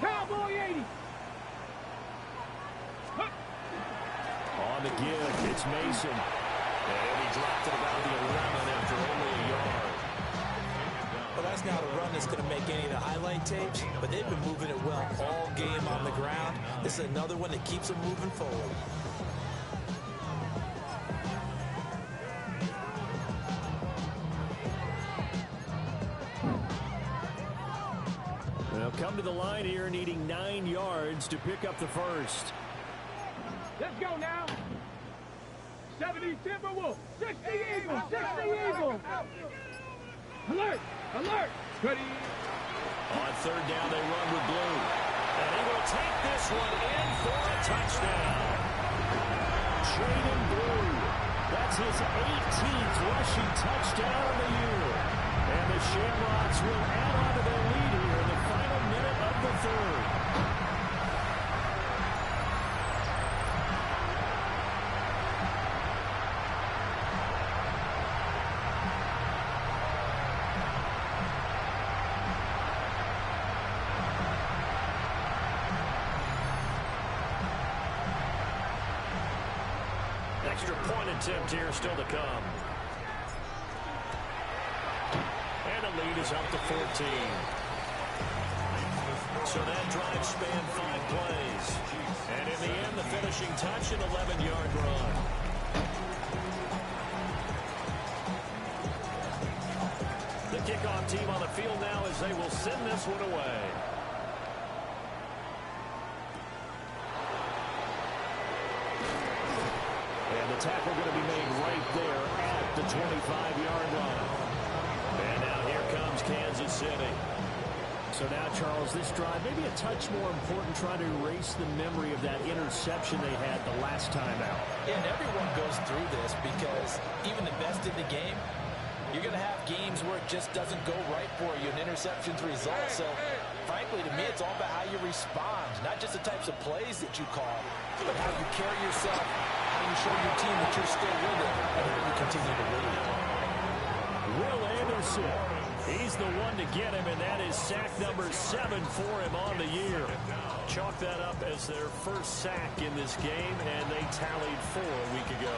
Cowboy 80. On the give, it's Mason. And he dropped it about the 11 after only a yard. Well, that's not a run that's going to make any of the highlight tapes, but they've been moving it well all game on the ground. This is another one that keeps them moving forward. They'll come to the line here needing 9 yards to pick up the first. Let's go now. 70 Timberwolves. 60 Eagles. 60 Eagles. Alert. Alert. Ready. On third down, they run with Blue. And he will take this one in for a touchdown. Jaden Blue. That's his 18th rushing touchdown of the year. And the Shamrocks will add on to their lead here in the final minute of the third. Extra point attempt here still to come. And the lead is up to 14. So that drive spanned 5 plays. And in the end, the finishing touch, an 11-yard run. The kickoff team on the field now as they will send this one away. And the tackle going to be made right there at the 25-yard line. And now here comes Kansas City. So now, Charles, this drive maybe a touch more important, trying to erase the memory of that interception they had the last time out. Yeah, and everyone goes through this because even the best in the game, you're going to have games where it just doesn't go right for you, and interceptions result. So, frankly, to me, it's all about how you respond, not just the types of plays that you call, but how you carry yourself, how you show your team that you're still with it, and how you continue to lead. Will Anderson, he's the one to get him, and that is sack number 7 for him on the year. Chalk that up as their first sack in this game, and they tallied 4 a week ago.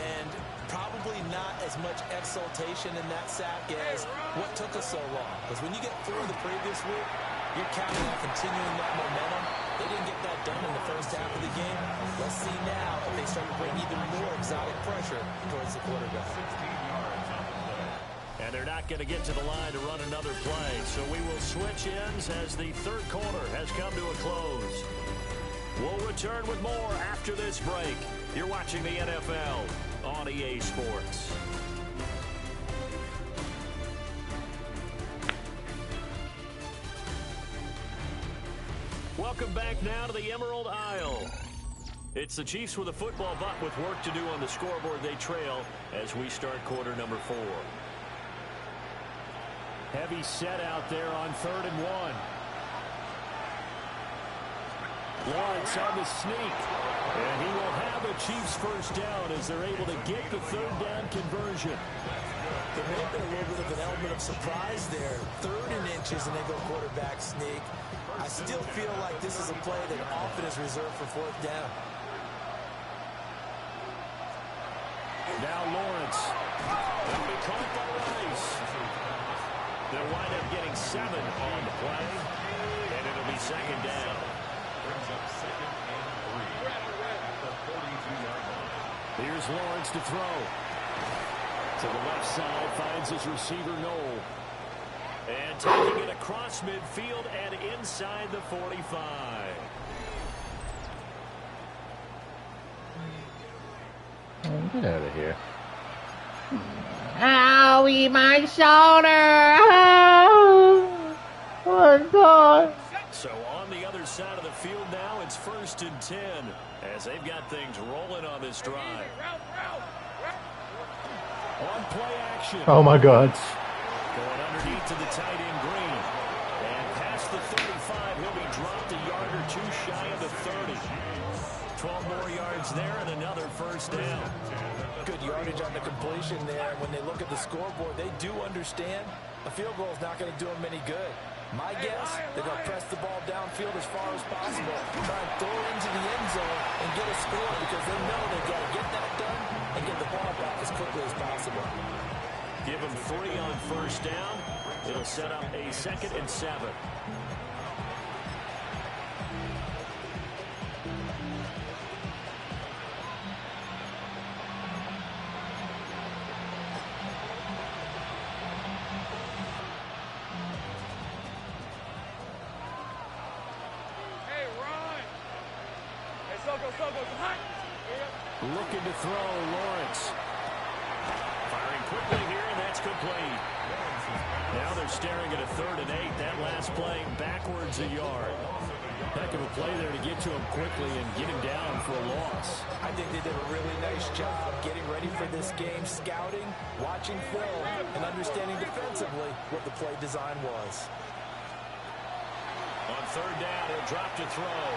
And probably not as much exultation in that sack as what took us so long. Because when you get 4 the previous week, you're counting on continuing that momentum. They didn't get that done in the first half of the game. Let's see now if they start to bring even more exotic pressure towards the quarterback. And they're not going to get to the line to run another play. So we will switch ends as the third quarter has come to a close. We'll return with more after this break. You're watching the NFL on EA Sports. Welcome back now to the Emerald Isle. It's the Chiefs with a football, but with work to do on the scoreboard. They trail as we start quarter number 4. Heavy set out there on 3rd and 1. Lawrence on the sneak. And he will have a Chiefs first down as they're able to get the 3rd down conversion. There may have been a little bit of an element of surprise there. 3rd and inches and they go quarterback sneak. I still feel like this is a play that often is reserved for 4th down. Now Lawrence. That'll be caught by Rice. They'll wind up getting 7 on the play. And it'll be 2nd down. Brings up 2nd and 3 at the 42-yard line. Here's Lawrence to throw. To the left side, finds his receiver, Noel. And taking it across midfield and inside the 45. Get out of here. Owie, my shoulder! Oh, God. So on the other side of the field now, it's 1st and 10 as they've got things rolling on this drive. On play action. Oh, my God. Going underneath to the tight end, Green. And past the 35, he'll be dropped a yard or 2 shy of the 30. 12 more yards there and another first down. Good yardage on the completion there. When they look at the scoreboard, they do understand a field goal is not going to do them any good. My guess, they're going to press the ball downfield as far as possible, try and throw it into the end zone and get a score because they know they've got to get that done and get the ball back as quickly as possible. Give them 3 on first down. It'll set up a 2nd and 7. Looking to throw, Lawrence. Firing quickly here, and that's complete. Now they're staring at a 3rd and 8. That last play backwards a yard. Heck of a play there to get to him quickly and get him down for a loss. I think they did a really nice job getting ready for this game, scouting, watching film, and understanding defensively what the play design was. On 3rd down, he'll drop to throw.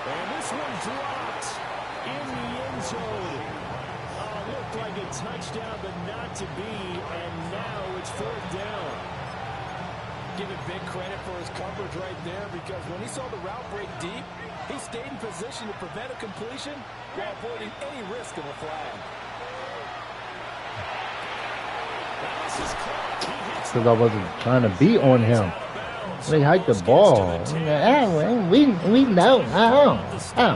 And this one dropped in the end zone. Looked like a touchdown, but not to be. And now it's 4th down. Give him big credit for his coverage right there because when he saw the route break deep, he stayed in position to prevent a completion while avoiding any risk of a flag. Because I wasn't trying to beat on him. They hiked the ball. We know.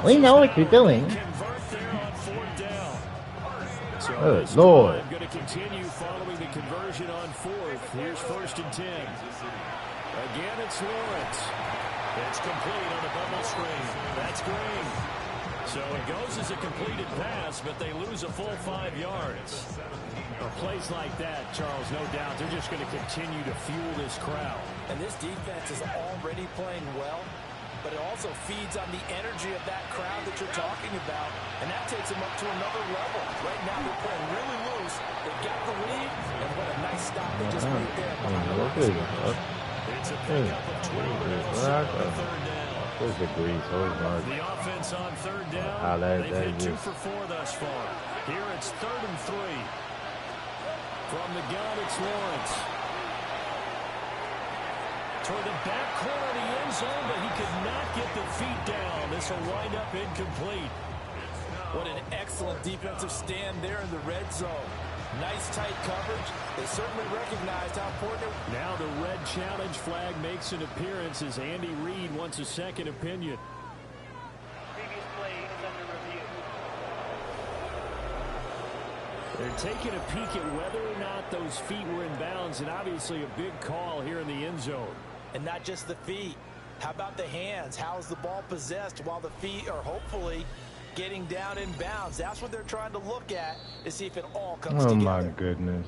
We know what you're doing. Good Lord. Going to continue following the conversion on 4th. Here's 1st and 10. Again, it's Lawrence. It's complete on the bubble screen. That's Green. So it goes as a completed pass, but they lose a full 5 yards. Plays like that, Charles, no doubt, they're just going to continue to fuel this crowd. And this defense is already playing well, but it also feeds on the energy of that crowd that you're talking about, and that takes them up to another level. Right now, they're playing really loose. They've got the lead, and what a nice stop they just made there. It's a pickup of 12 on 3rd down. There's the grease. The offense on 3rd down, they've hit 2 for 4 thus far. Here it's 3rd and 3. From the gun, it's Lawrence. Toward the back corner of the end zone, but he could not get the feet down. This will wind up incomplete. What an excellent defensive stand there in the red zone. Nice tight coverage. They certainly recognized how important it was. Now the red challenge flag makes an appearance as Andy Reid wants a second opinion. Previous play is under review. They're taking a peek at whether or not those feet were in bounds, and obviously a big call here in the end zone. And not just the feet. How about the hands? How's the ball possessed while the feet are hopefully getting down in bounds? That's what they're trying to look at to see if it all comes together. Oh, my goodness.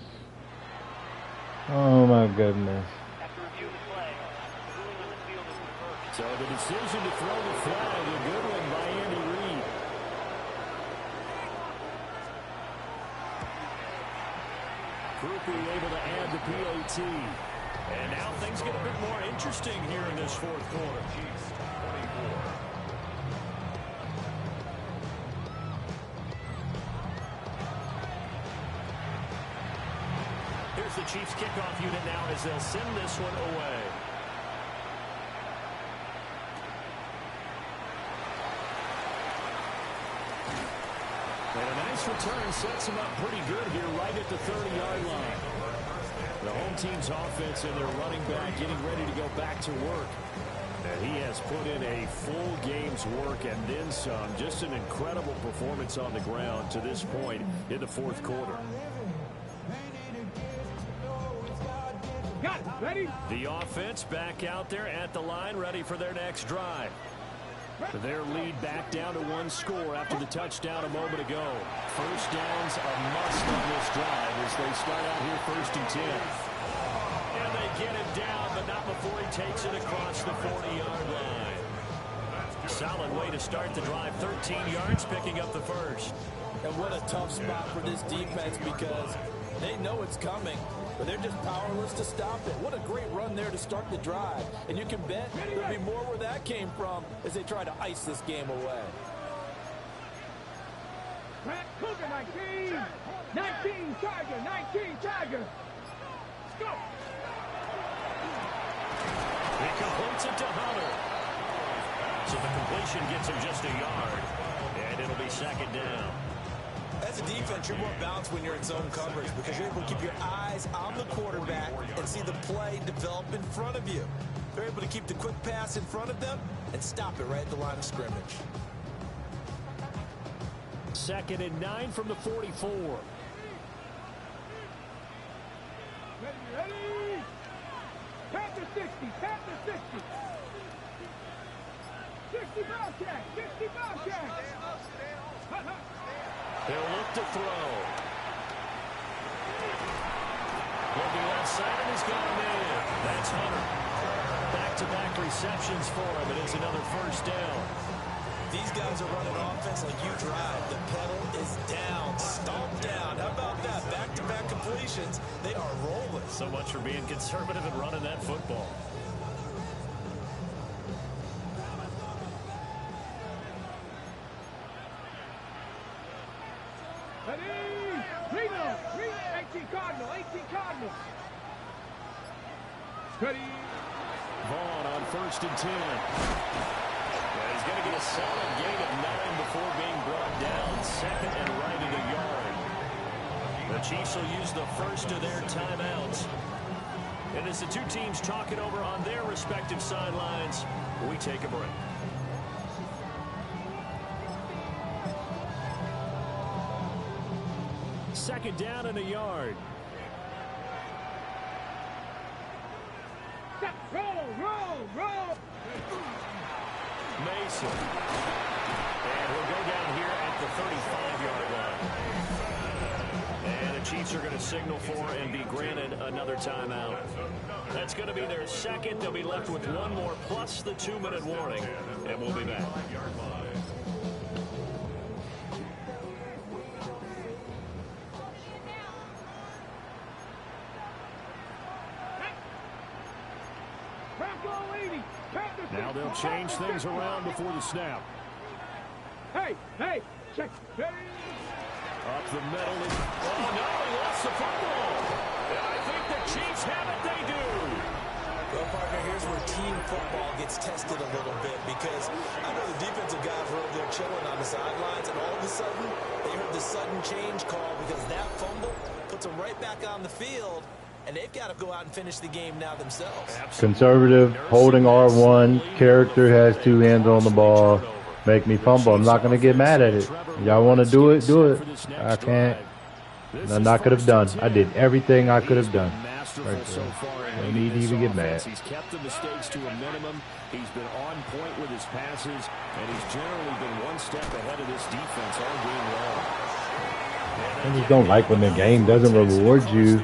Oh, my goodness. After review of the play, the ruling on the field is reversed. So the decision to throw the flag, a good one by Andy Reid. Krupe able to add the PAT. And now things get a bit more interesting here in this fourth quarter. Chiefs 24. Here's the Chiefs kickoff unit now as they'll send this one away. And a nice return sets him up pretty good here right at the 30-yard line. The home team's offense and their running back getting ready to go back to work. And he has put in a full game's work and then some. Just an incredible performance on the ground to this point in the fourth quarter. Got it. Ready? The offense back out there at the line, ready for their next drive. Their lead back down to one score after the touchdown a moment ago. First down's a must on this drive as they start out here 1st and 10. And they get him down, but not before he takes it across the 40-yard line. Solid way to start the drive. 13 yards, picking up the first. And what a tough spot for this defense because they know it's coming, but they're just powerless to stop it. What a great run there to start the drive. And you can bet there'll be more where that came from as they try to ice this game away. Brad Cougar, 19. 19, Tiger. 19, Tiger. Let's go. He completes it to Hunter. So the completion gets him just a yard. And it'll be 2nd down. As a defense, you're more balanced when you're in zone coverage because you're able to keep your eyes on the quarterback and see the play develop in front of you. They're able to keep the quick pass in front of them and stop it right at the line of scrimmage. 2nd and 9 from the 44. Ready? Panther 60. Panther 60. 60 Bobcat. 60 Bobcat. They'll look to throw. Looking left side, and he's got him in. That's Hunter. Back-to-back receptions for him, and it's another first down. These guys are running offense like you drive. The pedal is down, stomped down. How about that? Back-to-back completions. They are rolling. So much for being conservative and running that football. Ready? Reno. 18 Cardinal. 18 Cardinal. Ready? Vaughn on 1st and 10. Well, he's going to get a solid gain of 9 before being brought down. 2nd and right at a yard. The Chiefs will use the first of their timeouts. And as the two teams talk it over on their respective sidelines, we take a break. Second down and a yard. Roll. Mason. And we'll go down here at the 35-yard line. And the Chiefs are going to signal for and be granted another timeout. That's going to be their second. They'll be left with one more plus the 2-minute warning. And we'll be back. Now they'll change things around before the snap. Hey, check. Ready? Up the middle. Oh, no, he lost the football. I think the Chiefs have it. They do. Well, partner, here's where team football gets tested a little bit because I know the defensive guys were over there chilling on the sidelines, and all of a sudden, they heard the sudden change call because that fumble puts them right back on the field. And they've got to go out and finish the game now themselves. Conservative, holding R1, character has 2 hands on the ball. Make me fumble. I'm not going to get mad at it. Y'all want to do it, do it. I can't. Nothing I could have done. I did everything I could have done. masterful Right so there. far in No leading need to this even get offense. mad. He's kept the mistakes to a minimum. He's been on point with his passes, and he's generally been one step ahead of this defense all game long. I just don't like when the game doesn't reward you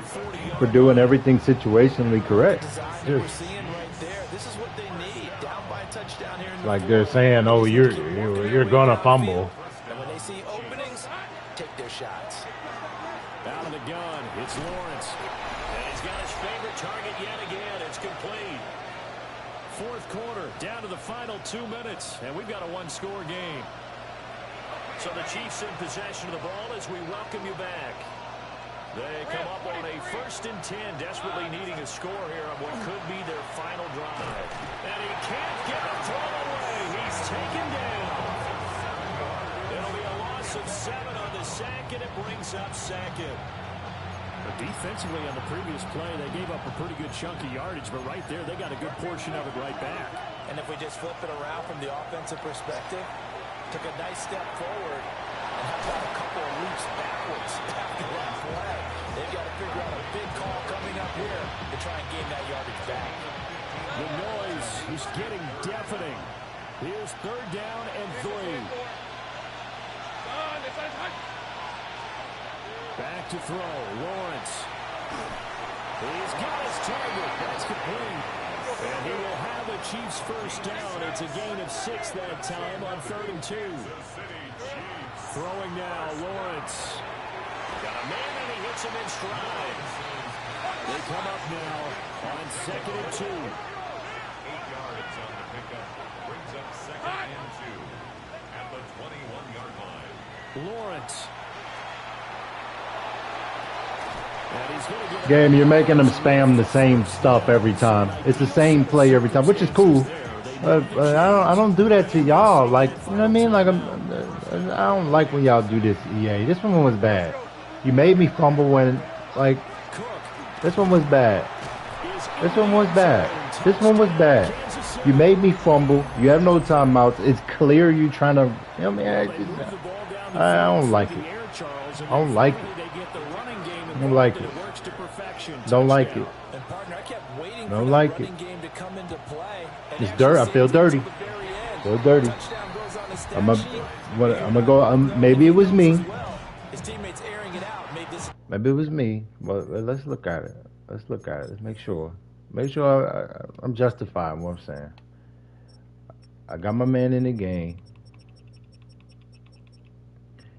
for doing everything situationally correct. Just This is what they need. Down by a touchdown here in the like they're saying, "Oh, you're gonna fumble." And when they see openings, take their shots. Out of the gun, it's Lawrence. And he's got his favorite target yet again. It's complete. Fourth quarter, down to the final 2 minutes, and we've got a one-score game. So the Chiefs in possession of the ball as we welcome you back. They come up on a 1st and 10, desperately needing a score here on what could be their final drive. And he can't get a throw away. He's taken down. It'll be a loss of 7 on the sack, and it brings up 2nd. But defensively on the previous play, they gave up a pretty good chunk of yardage, but right there, they got a good portion of it right back. And if we just flip it around from the offensive perspective, took a nice step forward, and how about a couple of leaps backwards after that play? They've got to figure out a big call coming up here to try and gain that yardage back. The noise is getting deafening. Here's 3rd down and 3. Back to throw. Lawrence. He's got his target. That's complete. And he will have a Chiefs first down. It's a gain of 6 that time on 3rd and 2. Throwing now, Lawrence. Got a man, and he hits him in stride. They come up now on 2nd and 2. 8 yards on the pickup. Brings up 2nd and 2 at the 21-yard line. Lawrence. Game, you're making them spam the same stuff every time. It's the same play every time, which is cool. But I don't do that to y'all. Like, you know what I mean? Like, I don't like when y'all do this, EA. This one was bad. You made me fumble when, like, this one was bad. This one was bad. This one was bad. You made me fumble. You have no timeouts. It's clear you trying to, you know what I mean? I don't like it. I don't like it. I don't like it. Don't like it. Don't like it. It's dirt. I feel dirty. Feel dirty. I'm gonna go. Maybe it was me. Maybe it was me. But let's look at it. Let's look at it. Let's make sure. Make sure I'm justifying what I'm saying. I got my man in the game.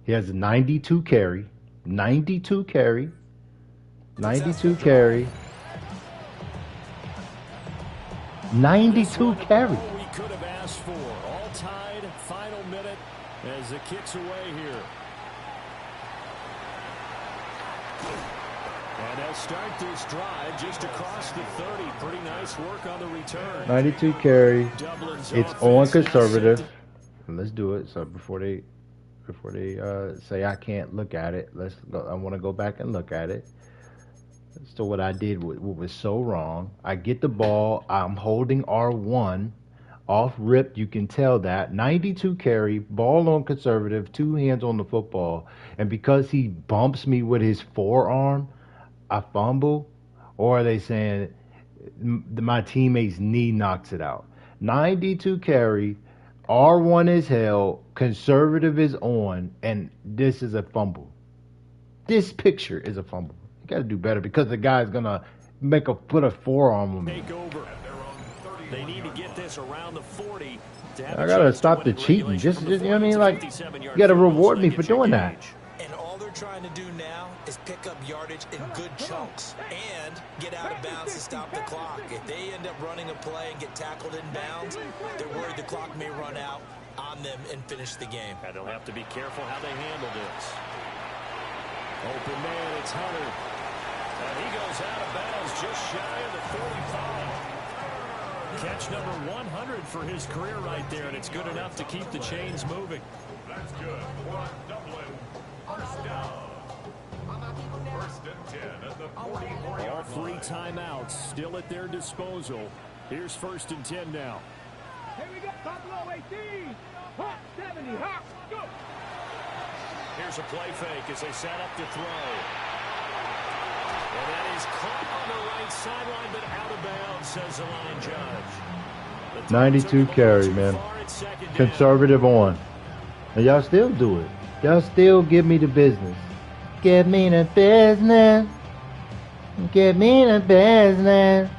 He has a 92 carry. 92 carry. 92 carry. 92 carry. We could have asked for. All tied, final minute as it kicks away here. And they'll start this drive just across the 30. Pretty nice work on the return. 92 carry. Dublin's It's offense on has conservative. Let's do it. So before they say I can't look at it, let's go. I want to go back and look at it. So what I did, what was so wrong, I get the ball, I'm holding R1, off rip, you can tell that, 92 carry, ball on conservative, 2 hands on the football, and because he bumps me with his forearm, I fumble, or are they saying my teammate's knee knocks it out? 92 carry, R1 is held, conservative is on, and this is a fumble. This picture is a fumble. You got to do better because the guy's gonna put a forearm on me. Take over. They need to get this around the 40. I gotta stop the cheating. Just you know what I mean? Like, you gotta reward me for doing that. And all they're trying to do now is pick up yardage in good chunks and get out of bounds to stop the clock. If they end up running a play and get tackled in bounds, they're worried the clock may run out on them and finish the game. And they'll have to be careful how they handle this. Open man, it's Hunter. And he goes out of bounds just shy of the 45. Catch number 100 for his career right there, and it's good enough to keep the chains moving. That's good for Dublin. First down. First and 10 at the 44-yard All 3 line. timeouts still at their disposal. Here's 1st and 10 now. Here we go, top low, 18. Hop, 70, hop, go. Here's a play fake as they set up to throw. And That is caught on the right sideline, but out of bounds, says the line judge. 92 carry, man. Conservative on. And y'all still do it. Y'all still give me the business. Give me the business. Give me the business.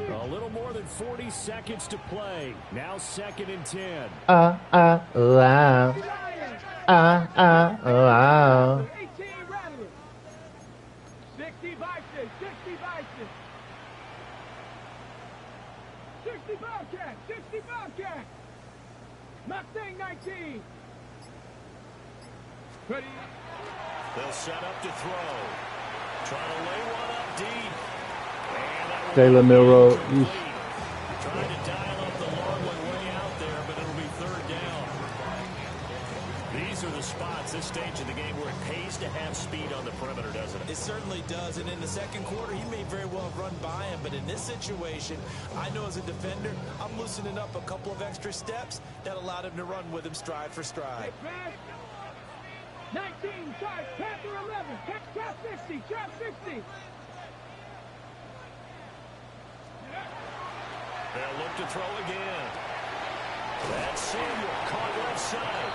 A little more than 40 seconds to play. Now 2nd and 10. Wow. 18 Rattlers. 60 Bison. 60 Bison. 60 Bobcats. 60 Bobcats. Mustang 19. Ready? They'll set up to throw. Trying to lay one up deep. Taylor Milroe. Trying to dial up the long one way out there, but it'll be 3rd down. These are the spots, this stage of the game, where it pays to have speed on the perimeter, doesn't it? It certainly does, and in the second quarter, he may very well run by him, but in this situation, I know as a defender, I'm loosening up a couple of extra steps that allowed him to run with him stride for stride. 19, charge, Panther 11, trap 60, trap 60. They'll look to throw again. That's Samuel, caught left side.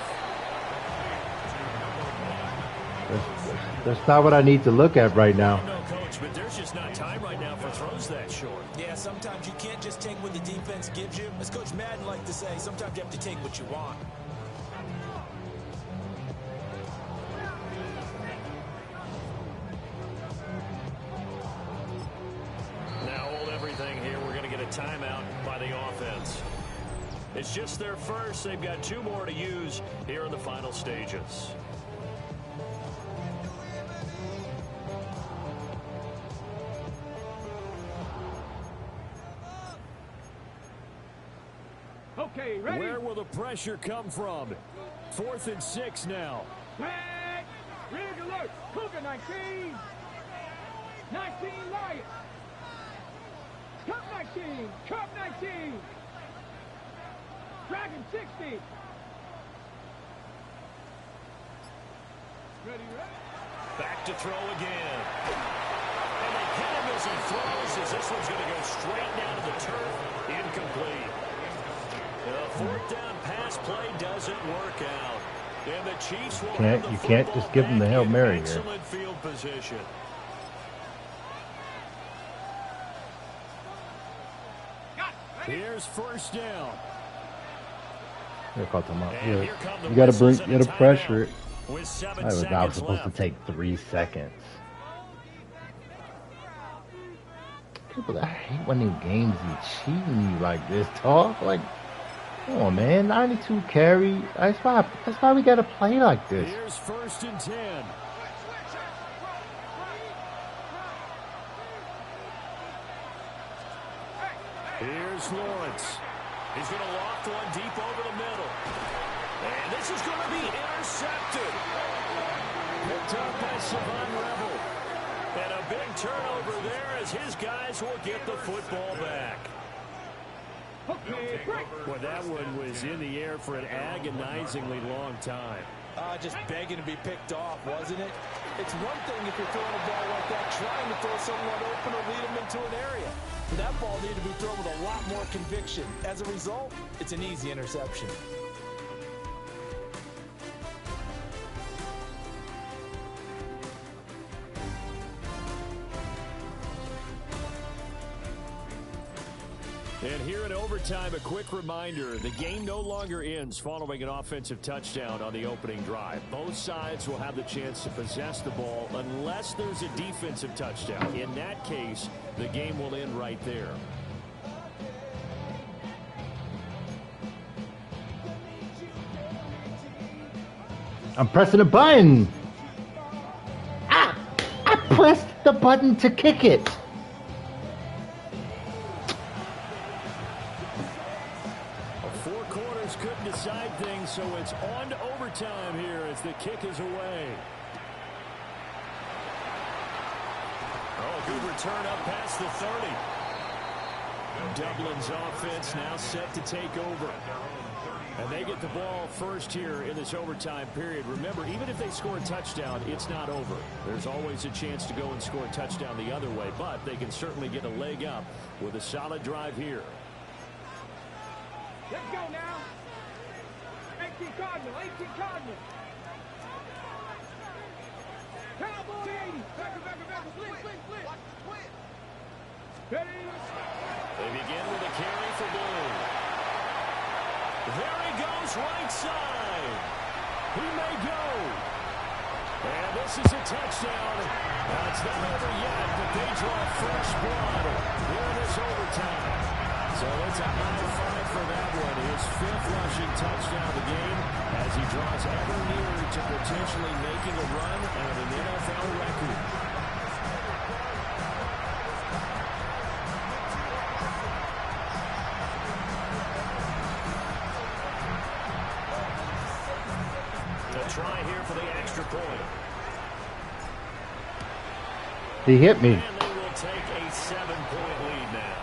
That's not what I need to look at right now. No, Coach, but there's just not time right now for throws that short. Yeah, sometimes you can't just take what the defense gives you. As Coach Madden likes to say, sometimes you have to take what you want. Now hold everything here. We're going to get a timeout by the offense. It's just their first. They've got 2 more to use here in the final stages. Okay, ready? Where will the pressure come from? 4th and 6 now. Back. Rig alert. Cougar 19. 19 Lions. Cup 19. Cup 19. Dragon 60. Ready, ready? Back to throw again. And they hit him as he throws, as this one's going to go straight down to the turf. Incomplete. The 4th down pass play doesn't work out. And the Chiefs will have the You can't just give them the Hail Mary here. excellent field position. Here's 1st down. They caught them up. And here come the You gotta whistles bring, and you a gotta pressure it. With 7 I was seconds supposed left. to take 3 seconds. I hate when in games you cheating you like this, talk. Like, come on, man. 92 carry. That's why we gotta play like this. Here's 1st and 10. Here's Lawrence. He's going to loft one deep over the middle. And this is going to be intercepted. Picked up by Savon Rebel. And a big turnover there as his guys will get the football back. Well, that one was in the air for an agonizingly long time. Just begging to be picked off, wasn't it? It's one thing if you're throwing a ball like that, trying to throw someone open or lead them into an area. But that ball needed to be thrown with a lot more conviction. As a result, it's an easy interception. And here in overtime, a quick reminder, the game no longer ends following an offensive touchdown on the opening drive. Both sides will have the chance to possess the ball unless there's a defensive touchdown. In that case, the game will end right there. I'm pressing a button. I pressed the button to kick it. Four quarters couldn't decide things, so it's on to overtime here as the kick is away. Oh, good return up past the 30. Dublin's offense now set to take over. And they get the ball first here in this overtime period. Remember, even if they score a touchdown, it's not over. There's always a chance to go and score a touchdown the other way, but they can certainly get a leg up with a solid drive here. Let's go now. 18 Cardinal, 18 Cardinal. Cowboy 80. Back, split. Ready? They begin with a carry for Blue. There he goes, right side. He may go. And this is a touchdown. Now, it's not over yet, but they draw fresh blood here in this overtime. So it's a high five for that one. His 5th rushing touchdown of the game as he draws ever nearer to potentially making a run at an NFL record. Try here for the extra point. He hit me. And they will take a 7-point lead now.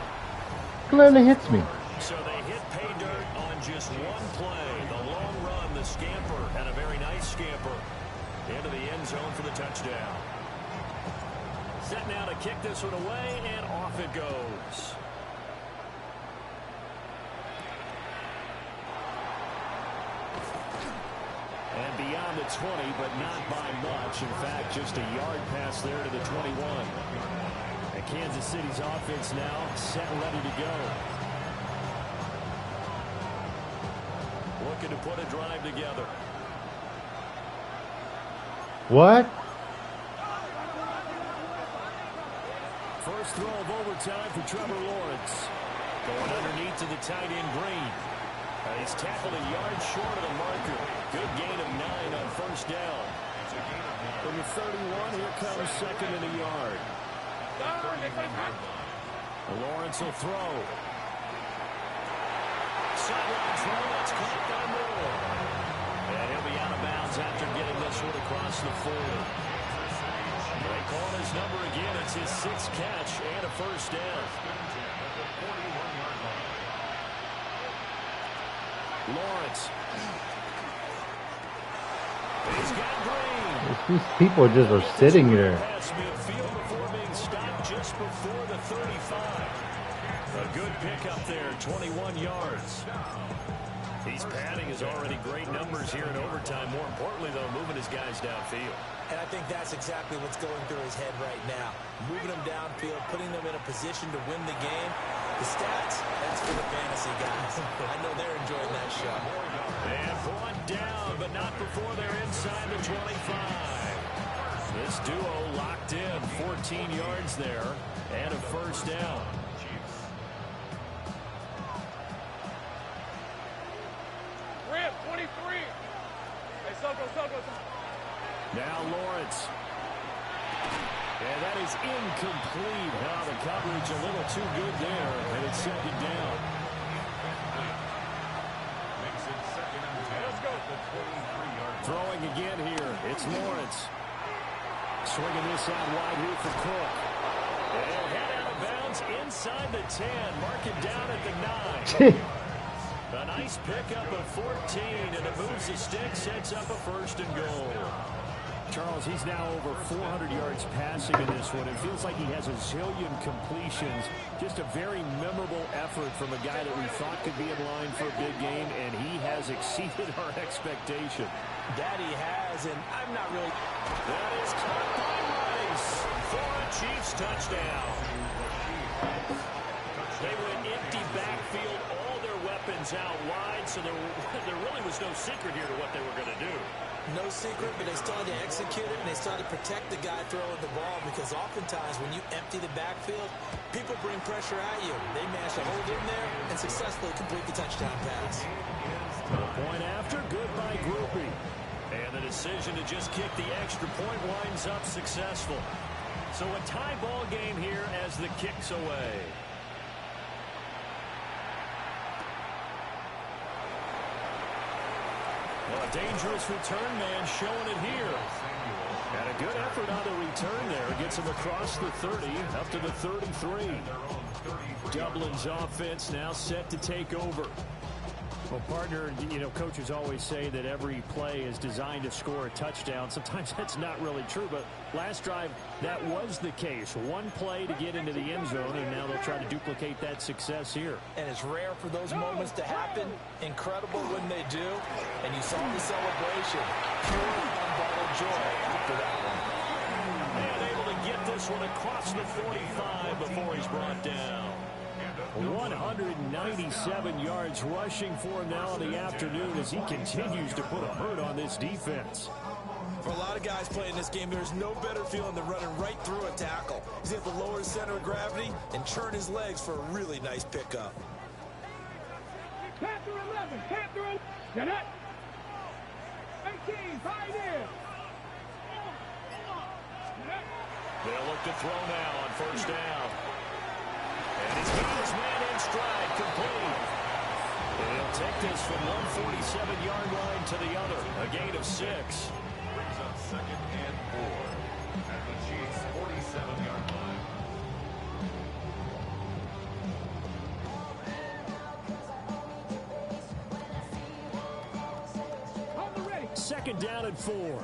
Clearly hits me. So they hit pay dirt on just one play. The long run, the scamper, and a very nice scamper into the end zone for the touchdown. Set now to kick this one away, and off it goes. And beyond the 20, but not by much. In fact, just a yard pass there to the 21. And Kansas City's offense now set and ready to go. Looking to put a drive together. What? First throw of overtime for Trevor Lawrence. Going underneath to the tight end Green. He's tackled a yard short of the marker. Good gain of 9 on first down. From the 31, here comes second and a yard. Lawrence will throw. Sideline throw, that's caught by Moore. And he'll be out of bounds after getting this one across the 40. They call his number again. It's his 6th catch and a first down. Lawrence. He's got Green. These people just are sitting there. Past midfield before being stopped just before the 35. A good pickup there, 21 yards. He's padding his already great numbers here in overtime. More importantly, though, moving his guys downfield. And I think that's exactly what's going through his head right now. Moving them downfield, putting them in a position to win the game. The stats, that's for the fantasy guys. I know they're enjoying that shot. And brought down, but not before they're inside the 25. This duo locked in, 14 yards there, and a first down. Rip, 23. Hey, Soko. Now Lawrence. And that is incomplete. Now the coverage a little too good there, and it's second down. Makes it 2nd and 10. Let's go. The 23-yard line. Throwing again here. It's Lawrence. Swinging this out wide here for Cook. And head out of bounds inside the 10. Mark it down at the 9. A nice pickup of 14, and it moves the stick, sets up a 1st and goal. Charles, he's now over 400 yards passing in this one. It feels like he has a zillion completions. Just a very memorable effort from a guy that we thought could be in line for a big game, and he has exceeded our expectation. That he has, and I'm not really... That is caught by Rice for a Chiefs touchdown. They went empty backfield, all their weapons out wide, so there really was no secret here to what they were going to do. No secret, but they started to execute it, and they started to protect the guy throwing the ball, because oftentimes when you empty the backfield, people bring pressure at you. They managed to hold in there and successfully complete the touchdown pass. The point after, good by Groupie. And the decision to just kick the extra point winds up successful. So a tie ball game here as the kick's away. Well, a dangerous return man showing it here. And a good effort on the return there. Gets him across the 30, up to the 33. Dublin's offense now set to take over. Well, partner, coaches always say that every play is designed to score a touchdown. Sometimes that's not really true, but last drive, that was the case. One play to get into the end zone, and now they'll try to duplicate that success here. And it's rare for those moments to happen. Incredible when they do. And you saw the celebration. Pure, unbridled joy after that one. And able to get this one across the 45 before he's brought down. 197 yards rushing for him now in the afternoon as he continues to put a hurt on this defense. For a lot of guys playing this game, there's no better feeling than running right through a tackle. He's able to lower his center of gravity and churn his legs for a really nice pickup. Panther 11, Panther 11. Get it. 18, Pioneer. They'll look to throw now on first down. And he's got his man in stride, complete. And he'll take this from 147-yard line to the other, a gain of 6. Brings up 2nd and 4 at the Chiefs' 47-yard line. Second down and 4.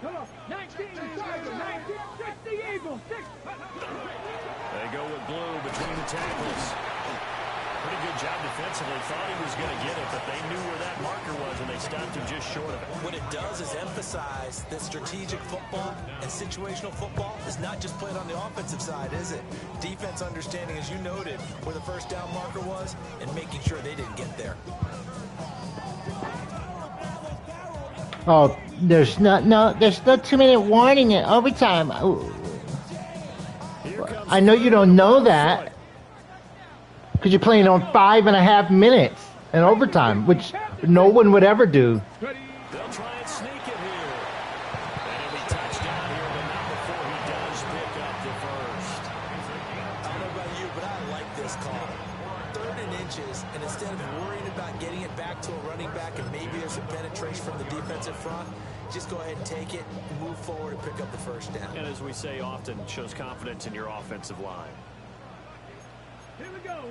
Come on, 19, Tiger, 19, 60 Eagles, 6. They go with Blue between the tackles. Pretty good job defensively. Thought he was going to get it, but they knew where that marker was, and they stopped him just short of it. What it does is emphasize that strategic football and situational football is not just played on the offensive side, is it? Defense understanding, as you noted, where the first down marker was and making sure they didn't get there. Oh, there's no 2-minute warning in overtime. I know you don't know that because you're playing on 5.5 minutes in overtime, which no one would ever do. They'll try and sneak it here. And he'll be touchdown here, but not before he does pick up the first. I don't know about you, but I like this call. 3rd and inches, and instead of worrying about getting it back to a running back and maybe there's some penetration from the defensive front, just go ahead and take it, move forward, and pick up the first down. And as we say often, shows confidence in your offensive line. Here we go,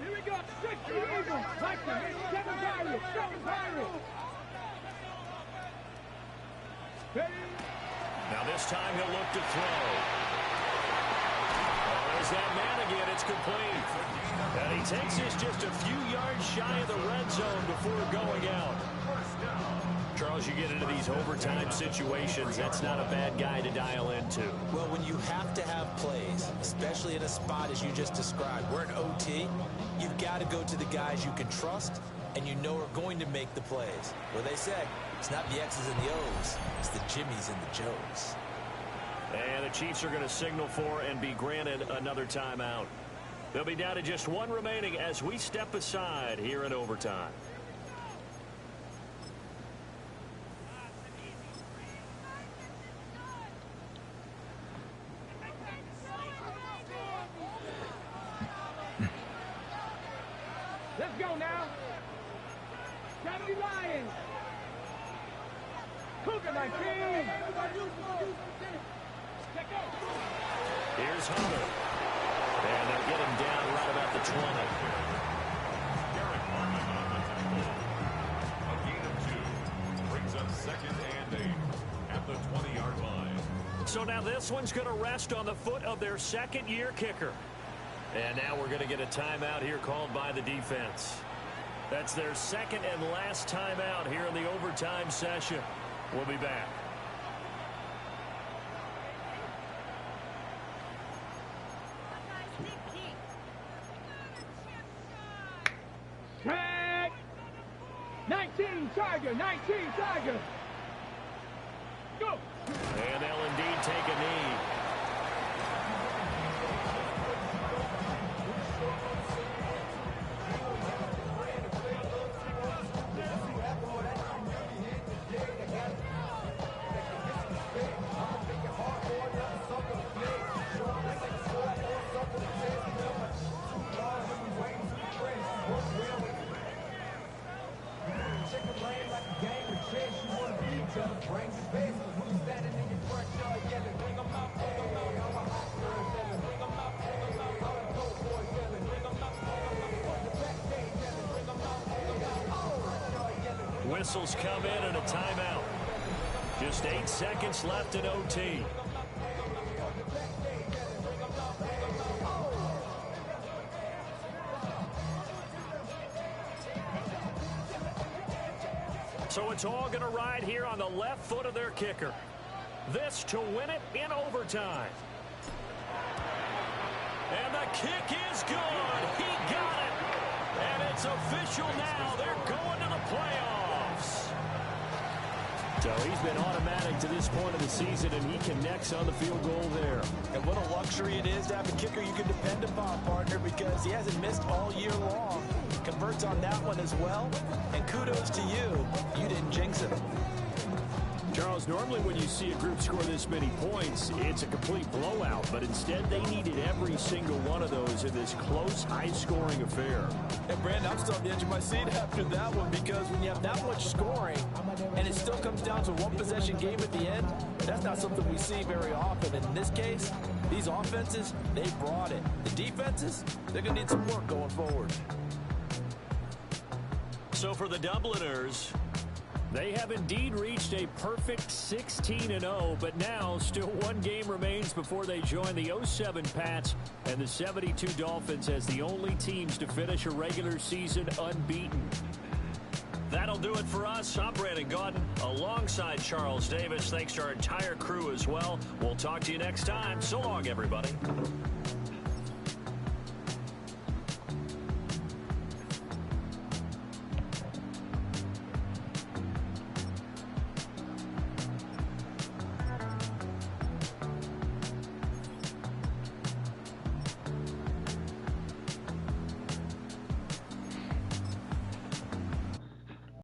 60 Eagles, like them, 7 Pirates, 7 Pirates. Now this time he'll look to throw. There's that man again, it's complete. And he takes this just a few yards shy of the red zone before going out. Charles, you get into these overtime situations, that's not a bad guy to dial into. Well, when you have to have plays, especially in a spot as you just described, we're in OT, you've got to go to the guys you can trust and you know are going to make the plays. Well, they say, it's not the X's and the O's, it's the Jimmies and the Joes. And the Chiefs are going to signal for and be granted another timeout. They'll be down to just one remaining as we step aside here in overtime. Let's go now. 70 Lions. Cougar 19. Here's Hunter. And they'll get him down right about the 20. A gain of 2. Brings up 2nd and 8 at the 20-yard line. So now this one's going to rest on the foot of their second-year kicker. And now we're going to get a timeout here called by the defense. That's their second and last timeout here in the overtime session. We'll be back. Tag. 19 Tiger, 19 Tiger. Go. And they'll indeed take a knee. whistles come in and a timeout. Just 8 seconds left in OT. So it's all going to ride here on the left foot of their kicker. This to win it in overtime. And the kick is good. He got it. And it's official now. They're going to the playoffs. So he's been automatic to this point of the season, and he connects on the field goal there. And what a luxury it is to have a kicker you can depend upon, partner, because he hasn't missed all year long. Converts on that one as well. And kudos to you. You didn't jinx it. Charles, normally when you see a group score this many points, it's a complete blowout. But instead, they needed every single one of those in this close, high-scoring affair. And, Brandon, I'm still on the edge of my seat after that one, because when you have that much scoring and it still comes down to a one-possession game at the end, that's not something we see very often. And in this case, these offenses, they brought it. The defenses, they're going to need some work going forward. So for the Dubliners, they have indeed reached a perfect 16-0, but now still one game remains before they join the 07 Pats and the 72 Dolphins as the only teams to finish a regular season unbeaten. That'll do it for us. I'm Brandon Gaudin alongside Charles Davis. Thanks to our entire crew as well. We'll talk to you next time. So long, everybody.